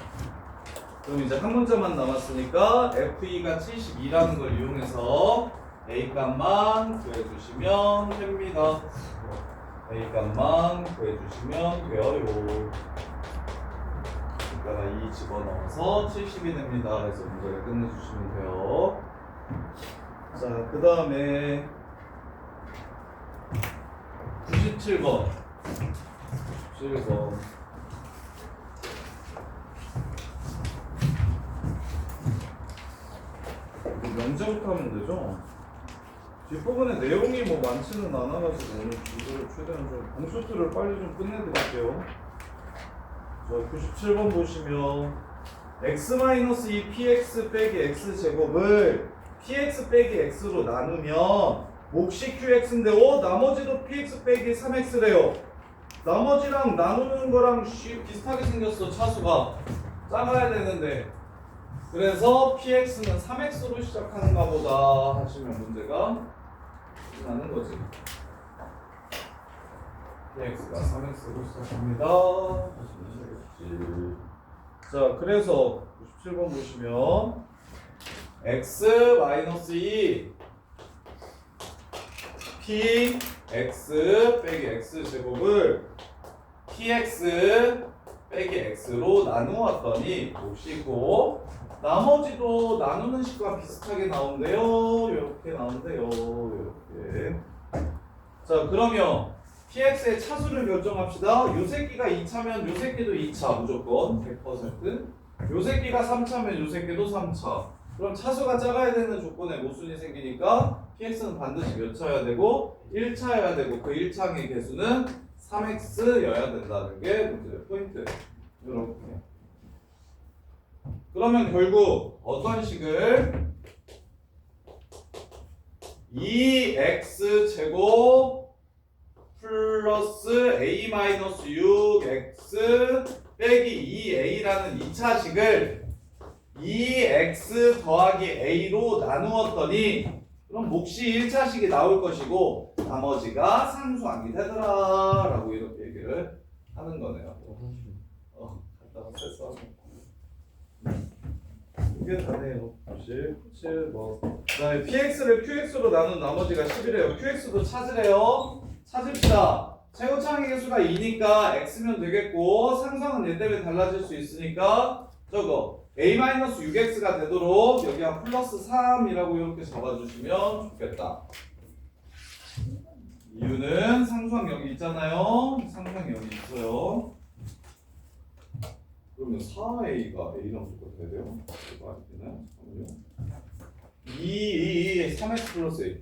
그럼 이제 한 문제만 남았으니까 f2가 72라는 걸 이용해서 a 값만 구해주시면 됩니다. a 값만 구해주시면 돼요. 여기다가 2 집어넣어서 70이 됩니다. 그래서 문제를 끝내주시면 돼요. 자, 그 다음에 97번 97번 명제부터 하면 되죠? 뒷부분에 내용이 뭐 많지는 않아가지고 오늘 주제를 최대한 좀 공수트를 빨리 좀 끝내드릴게요. 자, 97번 보시면 x-2 px 빼기 x제곱을 px 빼기 x로 나누면 몫이 qx인데 나머지도 px 빼기 3x래요. 나머지랑 나누는 거랑 비슷하게 생겼어. 차수가 작아야 되는데 그래서 px는 3x로 시작하는가 보다 하시면 문제가 나는 거지. px가 3x로 시작합니다 하시면 되겠지. 자, 그래서 97번 보시면 x-2 px 빼기 x제곱을 px 빼기 x로 나누었더니 몫이고 나머지도 나누는 식과 비슷하게 나온대요. 이렇게 나온대요. 이렇게. 자, 그러면 px의 차수를 결정합시다. 요 새끼가 2차면 요 새끼도 2차 무조건 100%. 요 새끼가 3차면 요 새끼도 3차. 그럼 차수가 작아야 되는 조건에 모순이 생기니까 px는 반드시 몇 차여야 되고 1차여야 되고 그 1차의 개수는 3x여야 된다는 게 문제의 포인트. 이렇게. 그러면 결국 어떤 식을 2x 제곱 플러스 a-6x 빼기 2a라는 2차식을 2x 더하기 a로 나누었더니 그럼 몫이 1차식이 나올 것이고 나머지가 상수항이 되더라 라고 이렇게 얘기를 하는 거네요. 갖다가 세수하고 이게 다네요. 97번. 그 다음에 px를 qx로 나눈 나머지가 10이래요. qx도 찾으래요. 찾읍시다. 최고차항의 개수가 2니까 x면 되겠고 상수항은 얘 때문에 달라질 수 있으니까 저거 a-6x가 되도록 여기가 플러스 3이라고 이렇게 잡아주시면 좋겠다. 이유는 상수항 여기 있잖아요. 상수항 여기 있어요. 그러면 4a가 a랑 똑같아야 돼요? 이거 안 되나요? 잠깐만요. 3x 플러스 a.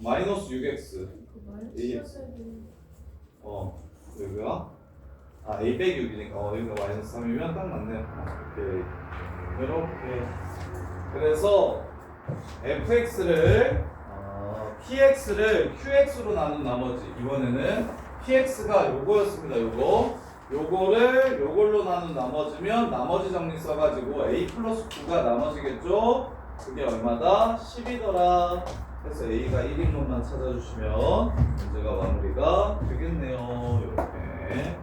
마이너스 6x. AX. 여기가 a 빼기 6이니까 여기가 마이너스 3이면 딱 맞네요. 오케이. 이렇게. 그래서 fx를 px를 qx로 나눈 나머지 이번에는 px가 요거였습니다. 요거를 요걸로 나눈 나머지면 나머지 정리 써가지고 a 플러스 9가 나머지겠죠? 그게 얼마다? 10이더라. 그래서 a가 1인 것만 찾아주시면 문제가 마무리가 되겠네요. 이렇게.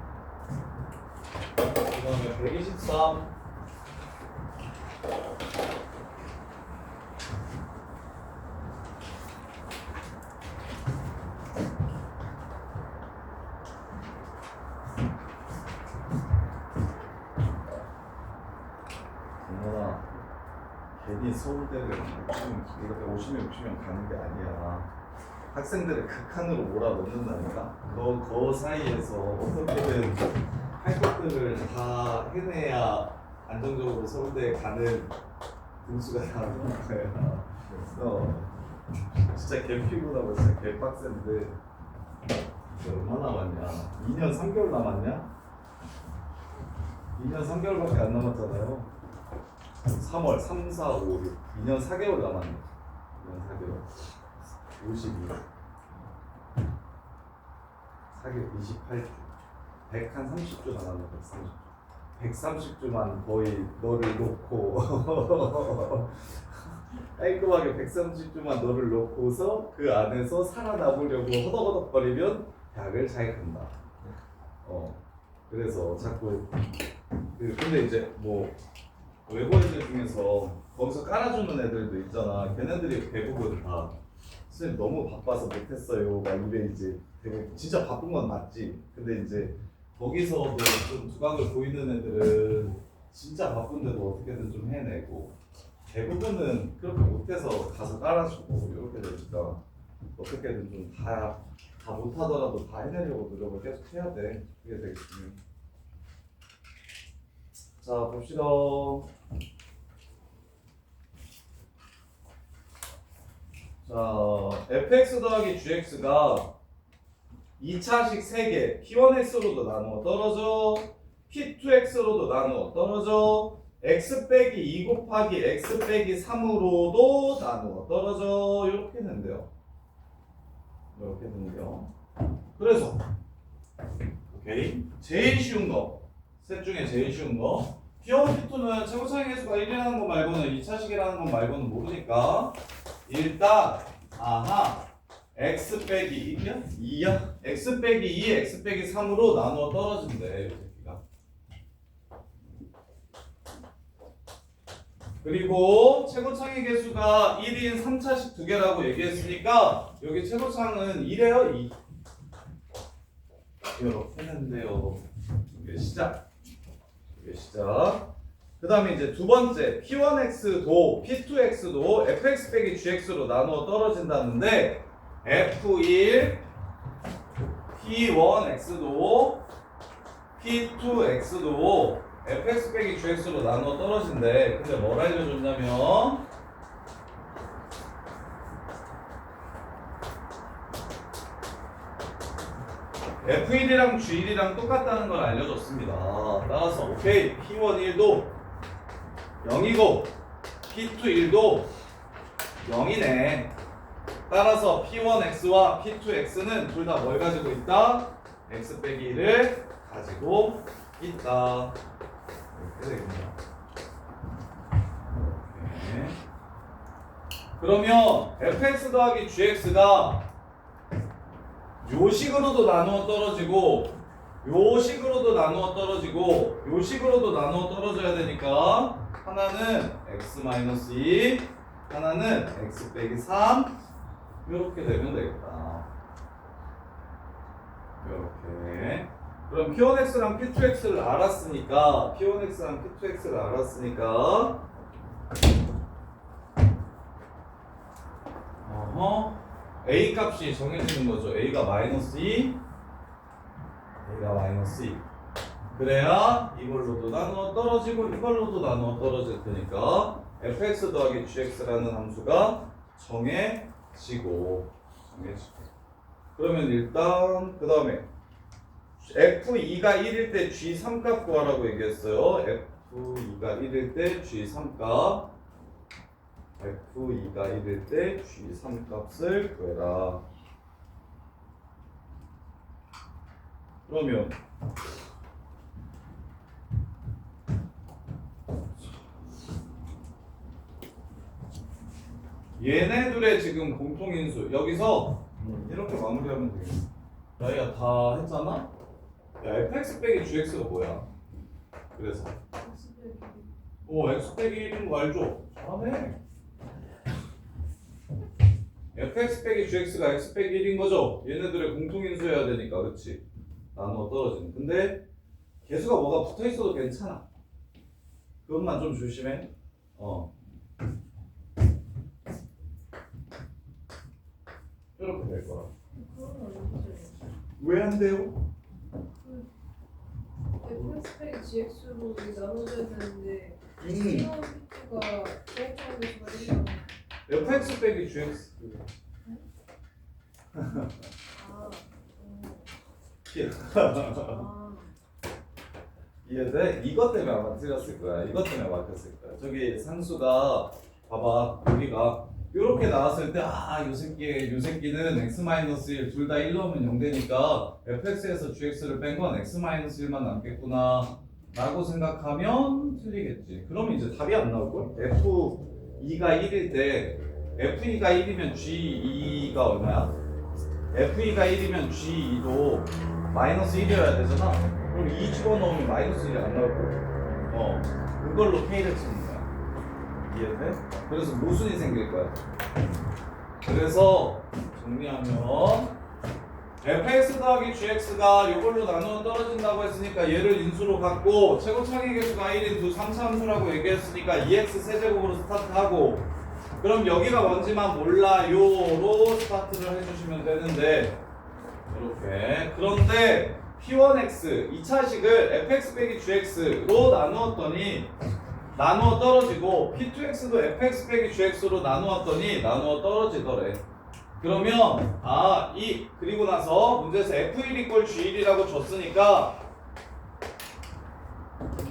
그 다음에 123. 괜히 서울대를 이렇게 오시면 가는 게 아니야. 학생들을 극한으로 몰아넣는다니까. 그 사이에서 어떻게든 할 것들을 다 해내야 안정적으로 서울대에 가는 등수가 나오는 거야. 그래서 진짜 개 피곤하고 진짜 개 빡센데 얼마 남았냐? 2년 3개월 남았냐? 2년 3개월밖에 안 남았잖아요. 3월 3, 4, 5, 6 2년 4개월 남았네. 2년 4개월 52 4개월 28주 130주 남았네. 130주만 거의 너를 놓고 깔끔하게 130주만 너를 놓고서 그 안에서 살아남으려고 허덕허덕거리면 약을 잘 간다. 그래서 자꾸 근데 이제 뭐 외부 애들 중에서 거기서 깔아주는 애들도 있잖아. 걔네들이 대부분 다 선생님 너무 바빠서 못했어요 막 이래. 이제 대부분 진짜 바쁜 건 맞지. 근데 이제 거기서도 좀 두각을 보이는 애들은 진짜 바쁜데도 어떻게든 좀 해내고, 대부분은 그렇게 못해서 가서 깔아주고 이렇게 되니까 어떻게든 좀 다 못하더라도 다 해내려고 노력을 계속 해야 돼. 그게 되게 중요해. 자, 봅시다. 자, fx 더하기 gx가 2차식 3개, p1x로도 나누어 떨어져, p2x로도 나누어 떨어져, x 빼기 2 곱하기 x 빼기 3으로도 나누어 떨어져. 이렇게 된대요. 이렇게 된대요. 그래서 오케이, 제일 쉬운 거, 셋 중에 제일 쉬운 거, P1, P2는 최고차의 개수가 1이라는 거 말고는 2차식이라는 거 말고는 모르니까 일단 x 빼기 2야? x 빼기 2, x 빼기 3으로 나누어 떨어진대, 이 새끼가. 그리고 최고차의 개수가 1인 3차식 2개라고 얘기했으니까 여기 최고차는 2래요, 2. 이렇게 했는데요. 이게 시작. 그 다음에 이제 두 번째, P1X도 P2X도 fx 빼기 gx로 나누어 떨어진다는데, F1, P1X도 P2X도 fx 빼기 gx로 나누어 떨어진대. 근데 뭘 알려줬냐면 F1이랑 G1이랑 똑같다는 걸 알려줬습니다. 따라서 오케이, P1 1도 0이고 P2 1도 0이네. 따라서 P1X와 P2X는 둘 다 뭘 가지고 있다? X 빼기 1을 가지고 있다. 이렇게 되겠네요. 오케이. 그러면 fx 더하기 gx가 요 식으로도 나누어 떨어지고 요 식으로도 나누어 떨어지고 요 식으로도 나누어 떨어져야 되니까 하나는 x-2, 하나는 x 빼기 3 이렇게 되면 되겠다. 이렇게. 그럼 P1X랑 P2X를 알았으니까 P1X랑 P2X를 알았으니까 A 값이 정해지는 거죠. A가 마이너스 2, A가 마이너스 2. 그래야 이걸로도 나누어 떨어지고 이걸로도 나누어 떨어질 테니까 fx 더하기 gx라는 함수가 정해지고 그러면 일단 그 다음에 f2가 1일 때 g3 값 구하라고 얘기했어요. f2가 1일 때 g3 값 f2가 1일 때 g3 값을 구해라. 그러면 얘네들의 지금 공통인수 여기서 이렇게 마무리하면 되겠어. 야야 다 했잖아? 야 fx 빼기 gx가 뭐야? 그래서 x 빼기 1인 거 알죠? 잘하네. fx 빼기 gx가 x 빼기 1인 거죠? 얘네들의 공통인수여야 되니까 그치? 나누어 떨어지는. 근데 개수가 뭐가 붙어 있어도 괜찮아. 그것만 좀 조심해. 이렇게 될 거야. 왜 안 돼요? fx 빼기 gx로 나눠져야 되는데 음. P1P가 계획하는 개수가 1이잖아. fx 빼기 gx. 아, 아. 이해돼? 이것 때문에 아마 틀렸을 거야. 이것 때문에 막혔을 거야. 저기 상수가 봐봐 여기가 이렇게 나왔을 때 요 새끼는 x-1 둘 다 1 넣으면 0 되니까 fx에서 gx를 뺀 건 x-1만 남겠구나 라고 생각하면 틀리겠지. 그러면 이제 답이 안 나올걸? f2가 1일 때 f2가 1이면 g2가 얼마야? f2가 1이면 g2도 마이너스 1이어야 되잖아. 그럼 2 집어넣으면 마이너스 1이 안 나올 거야. 그걸로 k를 치는 거야. 이해돼? 그래서 모순이 생길 거야. 그래서 정리하면 fx 더하기 gx가 이걸로 나누어 떨어진다고 했으니까 얘를 인수로 갖고 최고 차기 개수가 1인 두 3차 함수라고 얘기했으니까 2x 세제곱으로 스타트하고 그럼 여기가 뭔지만 몰라요로 스타트를 해주시면 되는데 이렇게. 그런데 P1X 2차식을 fx 빼기 gx로 나누었더니 나누어 떨어지고 P2X도 fx 빼기 gx로 나누었더니 나누어 떨어지더래. 그러면 그리고 나서 문제에서 f1 = g1이라고 줬으니까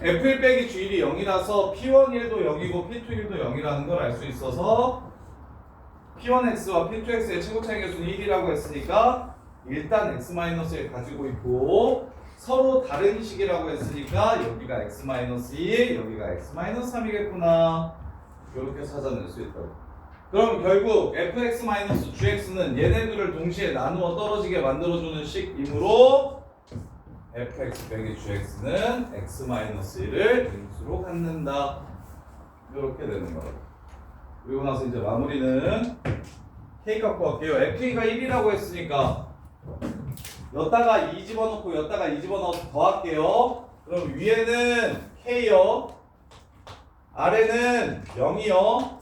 f1 빼기 g1이 0이라서 P1 1도 0이고 P2 1도 0이라는 걸 알 수 있어서 P1x와 P2x의 최고 차이 개수는 1이라고 했으니까 일단 x-1을 가지고 있고 서로 다른 식이라고 했으니까 여기가 x-2 여기가 x-3이겠구나 이렇게 찾아낼 수 있다고. 그럼 결국 fx-gx는 얘네들을 동시에 나누어 떨어지게 만들어주는 식이므로 fx 빼기 gx는 x-1을 인수로 갖는다 이렇게 되는 거예요. 그리고 나서 이제 마무리는 k 값 구할게요. f가 1이라고 했으니까 여기다가 2 집어넣고 여기다가 2 집어넣어서 더할게요. 그럼 위에는 k요 아래는 0이요.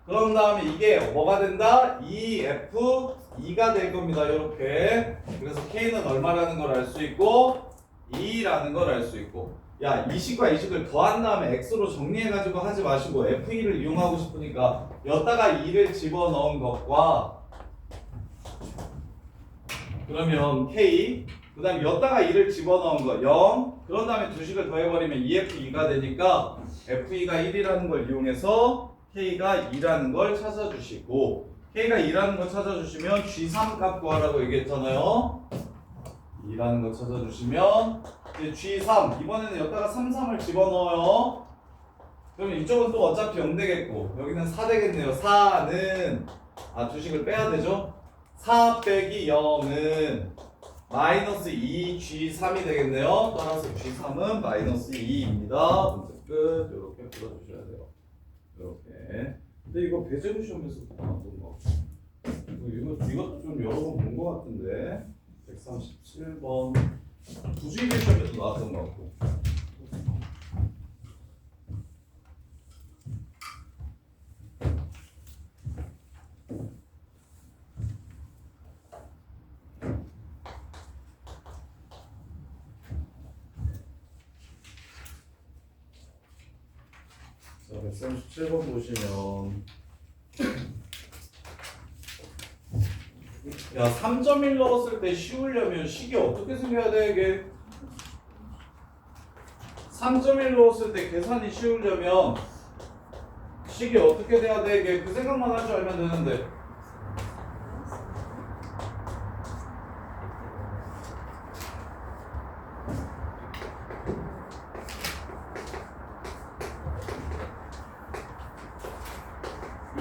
그런 다음에 이게 뭐가 된다? 2f2가 될 겁니다. 이렇게. 그래서 k는 얼마라는 걸 알 수 있고 2라는 걸 알 수 있고. 야, 이 식과 이 식을 더한 다음에 x로 정리해가지고 하지 마시고 f2를 이용하고 싶으니까 여기다가 2를 집어넣은 것과 그러면 k 그 다음에 여기다가 2를 집어넣은 거 0 그런 다음에 두 식을 더해버리면 2f2가 되니까 f2가 1이라는 걸 이용해서 k가 2라는 걸 찾아주시고 k가 2라는 걸 찾아주시면 g3 값 구하라고 얘기했잖아요. 2라는 거 찾아주시면 이제 g3 이번에는 여기다가 3, 3을 집어넣어요. 그러면 이쪽은 또 어차피 0 되겠고 여기는 4 되겠네요. 4는 두 식을 빼야 되죠. 4 빼기 0은 마이너스 2g3이 되겠네요. 따라서 g3은 마이너스 2입니다. 문제 끝. 이렇게 풀어주셔야 돼요. 이렇게. 근데 이거 배제부 시험에서 나왔던 거. 이것도 좀 여러 번 본 것 같은데. 137번. 부수익의 시험에도 나왔던 것 같고. 자, 137번 보시면 야 3.1 넣었을 때 씌우려면 식이 어떻게 생겨야 돼 이게? 3.1 넣었을 때 계산이 쉬우려면 식이 어떻게 돼야 돼 이게? 그 생각만 할 줄 알면 되는데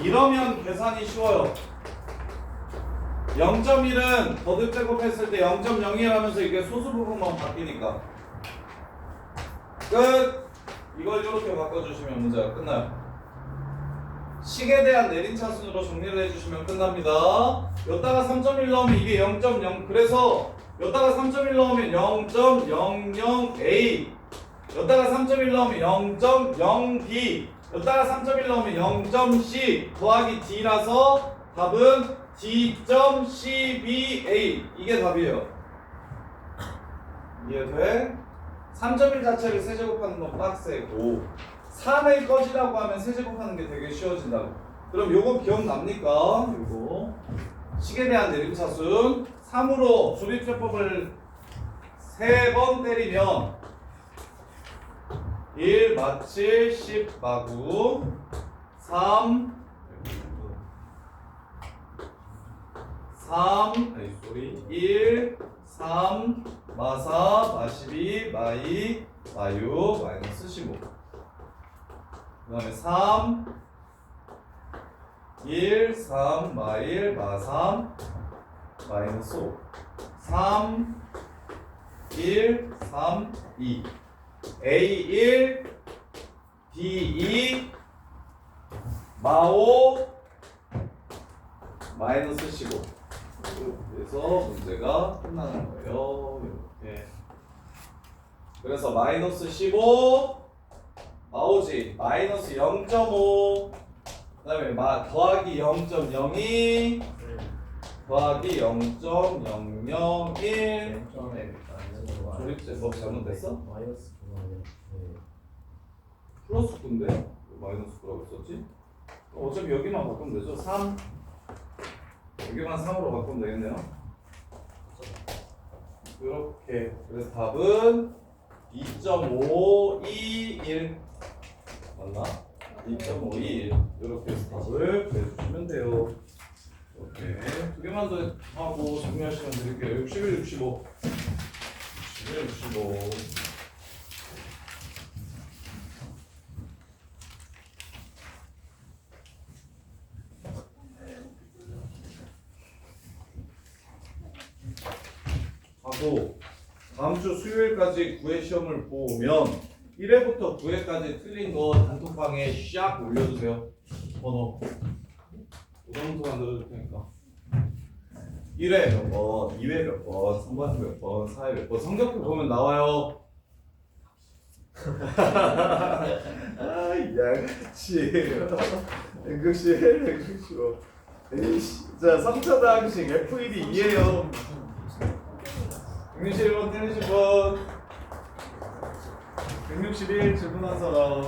이러면 계산이 쉬워요. 0.1은 거듭 제곱했을 때 0.01하면서 이게 소수 부분만 바뀌니까 끝! 이걸 이렇게 바꿔주시면 문제가 끝나요. 식에 대한 내림차순으로 정리를 해주시면 끝납니다. 여기다가 3.1 넣으면 이게 0.0 그래서 여기다가 3.1 넣으면 0.00a 여기다가 3.1 넣으면 0.0b 여기다가 3.1 넣으면 0.c 더하기 d라서 답은 d.cba 이게 답이에요. 이해돼? 3.1 자체를 세제곱하는 건 빡세고 3을 꺼지라고 하면 세제곱하는 게 되게 쉬워진다고. 그럼 요거 기억납니까? 요거 식에 대한 내림차순 3으로 조립제법을 3번 때리면 1 마칠 10 마구 3 1 3 마사 마12 마이 마유 마이너스 15 그 다음에 3 1 3 마1 마3 마이너스 5 3 1 3 2 A1 B2 마5 마이너스 15 그래서 문제가 끝나는 거예요. 이렇게. 그래서 마이너스 15 나오지. 마이너스 0.5 그 다음에 더하기 0.02 더하기 0.001 조립제법 잘못됐어? 마이너스 9만 플러스 9인데? 왜 마이너스 9라고 썼지? 어차피 여기만 바꾸면 되죠? 3 여기만 3으로 바꾸면 되겠네요. 이렇게 그래서 답은 2.521 맞나? 2.521 이렇게 해서 답을 구해주시면 돼요. 이렇게 두 개만 더 하고 정리할 시간 드릴게요. 61, 65 61, 65 하고 다음 주 수요일까지 9회 시험을 보면 1회부터 9회까지 틀린 거 단톡방에 샥 올려주세요. 번호 우정도 만들어줄 테니까 1회 몇 번, 2회 몇 번, 3번 몇 번, 4회 몇 번 성적표 보면 나와요. 아 양치 eng시 자 3차 다항식 F1이 2예요. 응시 1번 틀리신 분 161 질문한 사람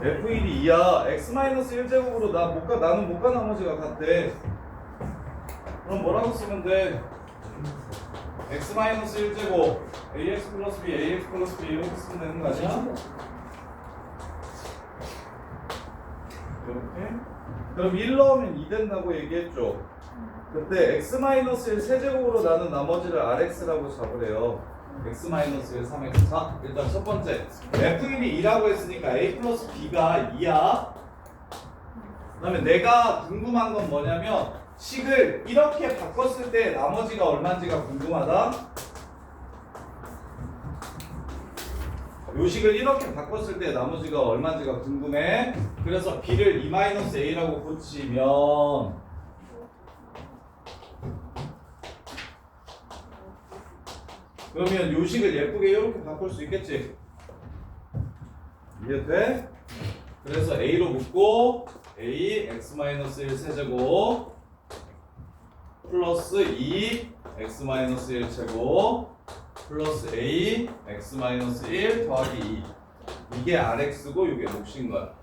F1이 2야. X-1제곱으로 나는 못 가 나머지가 같대. 그럼 뭐라고 쓰면 돼? X-1제곱 AX 플러스 B AX 플러스 B 이렇게 쓰면 되는 거 아니야? 이렇게? 그럼 1 넣으면 2 된다고 얘기했죠? 그때 X-1 세제곱으로 나눈 나머지를 RX라고 잡으래요. X-1 3X. 자, 일단 첫 번째 F1이 2라고 했으니까 A 플러스 B가 2야. 그 다음에 내가 궁금한 건 뭐냐면 식을 이렇게 바꿨을 때 나머지가 얼마인지가 궁금하다. 요 식을 이렇게 바꿨을 때 나머지가 얼마인지가 궁금해. 그래서 B를 2-A라고 고치면 그러면 요식을 예쁘게 이렇게 바꿀 수 있겠지? 이해돼? 그래서 a로 묶고 a x-1 세제곱 플러스 2 x-1 제곱 플러스 a x-1 더하기 2 이게 rx고 이게 몫인 거야.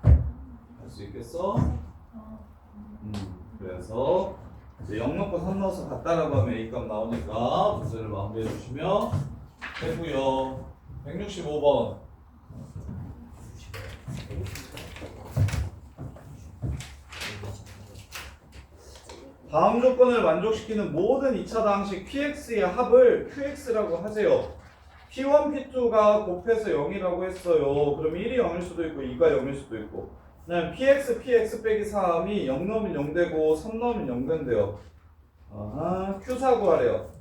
할 수 있겠어? 그래서 이제 0 넣고 3 넣어서 같다라고 하면 a 값 나오니까 문제를 마무리해 주시면 되고요. 165번. 다음 조건을 만족시키는 모든 2차 다항식 px의 합을 qx라고 하세요. p1, p2가 곱해서 0이라고 했어요. 그럼 1이 0일 수도 있고 2가 0일 수도 있고. 그다음 px 빼기 3이 0 넣으면 0 되고 3 넣으면 0 된대요. 아하, q 사구하래요.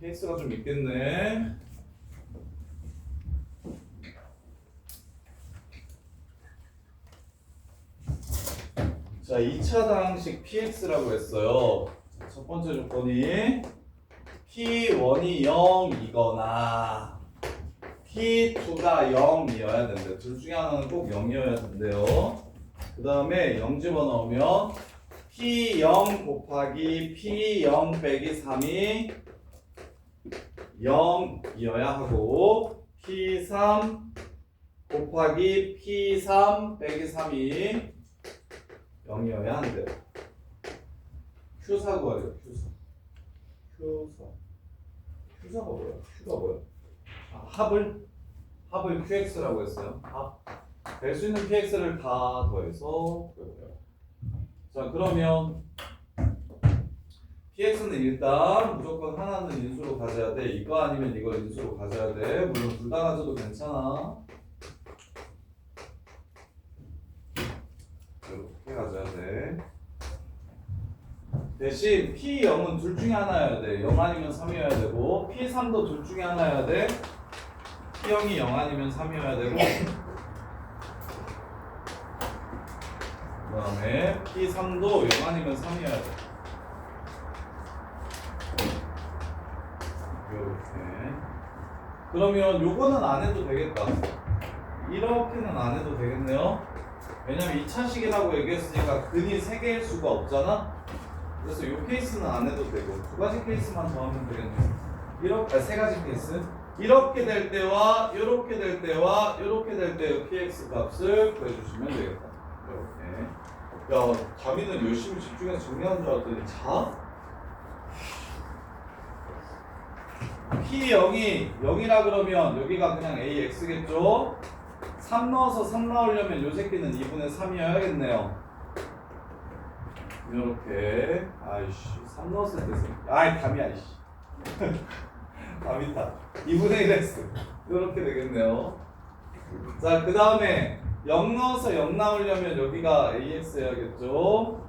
케이스가 좀 있겠네. 자, 2차 다항식 px라고 했어요. 첫 번째 조건이 p1이 0이거나 p2가 0이어야 된대요. 둘 중에 하나는 꼭 0이어야 된대요. 그 다음에 0 집어넣으면 p0 곱하기 p0 빼기 3이 0이어야 하고 p3 곱하기 p3 빼기 3이 0이어야 한대요. Q사 구하래요. Q사가 뭐야? Q가 뭐야? 아, 합을 QX라고 했어요. 합. 될 수 있는 PX를 다 더해서 그거예요. 자, 그러면 PX는 일단 무조건 하나는 인수로 가져야 돼. 이거 아니면 이걸 인수로 가져야 돼. 물론 둘 다 가져도 괜찮아. 이렇게 가져야 돼. 대신 P0은 둘 중에 하나여야 돼. 0 아니면 3이어야 되고 P3도 둘 중에 하나여야 돼. P0이 0 아니면 3이어야 되고 그 다음에 P3도 0 아니면 3이어야 돼. 이렇게. 그러면 요거는 안 해도 되겠다. 이렇게는 안 해도 되겠네요. 왜냐면 2차식이라고 얘기했으니까 근이 3개일 수가 없잖아. 그래서 이 케이스는 안 해도 되고 두 가지 케이스만 더 하면 되겠네요. 이렇게 세 가지 케이스. 이렇게 될 때와 이렇게 될 때와 이렇게 될 때의 px 값을 구해주시면 되겠다. 이렇게. 야, 자미는 열심히 집중해서 정리하는 줄 알았더니 자? P0이 0이라 그러면 여기가 그냥 AX겠죠? 3 넣어서 3 나오려면 요 새끼는 2분의 3이어야겠네요. 이렇게. 아이씨, 3 넣었을 때 아이, 담이야, 이씨. 담이다. 2분의 1x. 이렇게 되겠네요. 자, 그 다음에 0 넣어서 0 나오려면 여기가 AX 해야겠죠?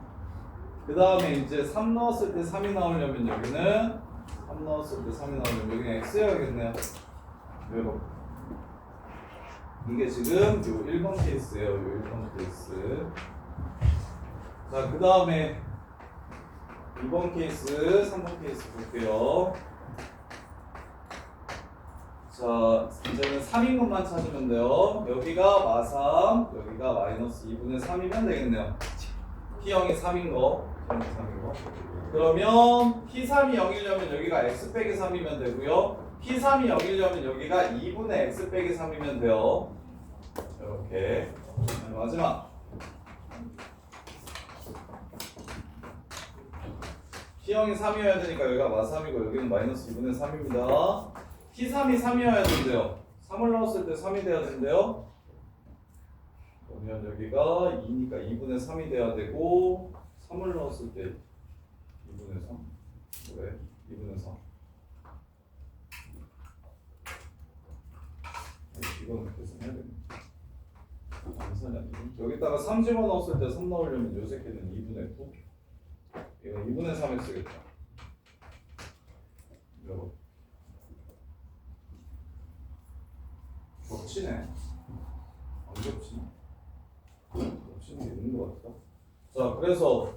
그 다음에 이제 3 넣었을 때 3이 나오려면 여기는 3 넣었을 때 3이 나오려면 여기는 X 해야겠네요. 이렇게. 이게 지금 요 1번 케이스예요. 요 1번 케이스. 자, 그 다음에 2번 케이스, 3번 케이스 볼게요. 자, 이제는 3인 것만 찾으면 돼요. 여기가 마삼, 여기가 마이너스 2분의 3이면 되겠네요. P0이 3인 거, P0이 3인 거. 그러면 P3이 0이려면 여기가 X 빼기 3이면 되고요. P3이 0이려면 여기가 2분의 X 빼기 3이면 돼요. 이렇게. 마지막. P0이 3이어야 되니까 여기가 마삼이고 여기는 마이너스 2분의 3입니다. P3이 3이어야 된대요. 3을 넣었을 때 3이 돼야 된대요. 그러면 여기가 2니까 2분의 3이 돼야 되고 3을 넣었을 때 2분의 3. 왜? 2분의 3. 이거는 계산해야 되네. 계산이 아니고 여기다가 3 집어넣었을 때 3 나오려면 요 새끼는 2분의 9. 이거 2분의 3을 쓰겠다. 이거 겹치네. 안 겹치네. 겹치는 게 있는 것 같다. 자, 그래서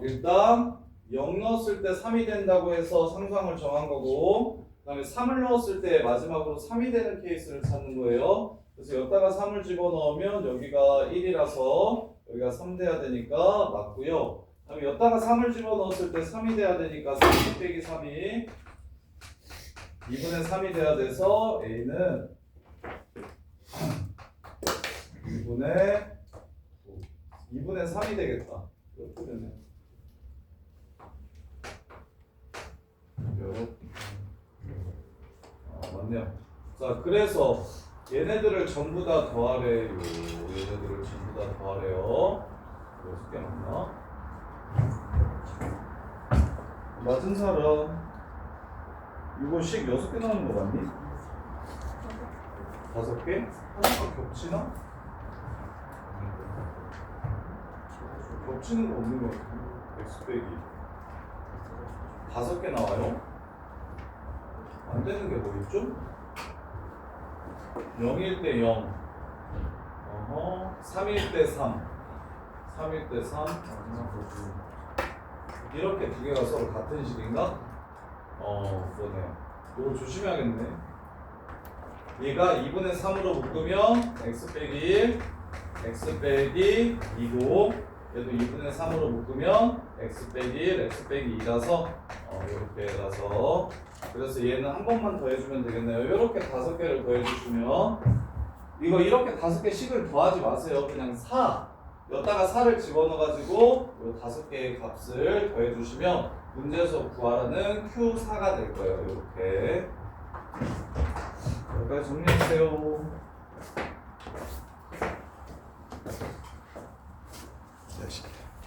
일단 0 넣었을 때 3이 된다고 해서 상수항을 정한 거고, 그 다음에 3을 넣었을 때 마지막으로 3이 되는 케이스를 찾는 거예요. 그래서 여기다가 3을 집어넣으면 여기가 1이라서 여기가 3 돼야 되니까 맞고요. 그 다음에 여기다가 3을 집어넣었을 때 3이 돼야 되니까 3 빼기 3이 2분의 3이 돼야 돼서 A는 2분의 3이 되겠다. 이렇게 되네. 맞네요. 자, 그래서 얘네들을 전부 다 더하래요. 얘네들을 전부 다 더하래요. 6개 맞나? 맞은 사람 이거 식 6개 나오는 거 맞니? 5개? 하나가 겹치나? 겹치는 거 없는 거 같은데. X 빼기 5개 나와요? 안 되는 게 뭐 있죠? 0일 때 0, 3일 때 3, 3일 때 3, 이렇게 두 개가 서로 같은 식인가? 그러네요. 이거 조심해야겠네. 얘가 2분의 3으로 묶으면 x 빼기 1, x 빼기 2고, 얘도 2분의 3으로 묶으면 x 빼기 1, x 빼기 2라서 이렇게 해서, 그래서 얘는 한 번만 더해주면 되겠네요. 이렇게 5개를 더해주시면, 이거 이렇게 5개 식을 더하지 마세요. 그냥 4 여기다가 4를 집어넣어가지고 이 5개의 값을 더해주시면 문제에서 구하라는 Q4가 될 거예요. 이렇게 여기까지 정리해주세요.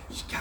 시켜.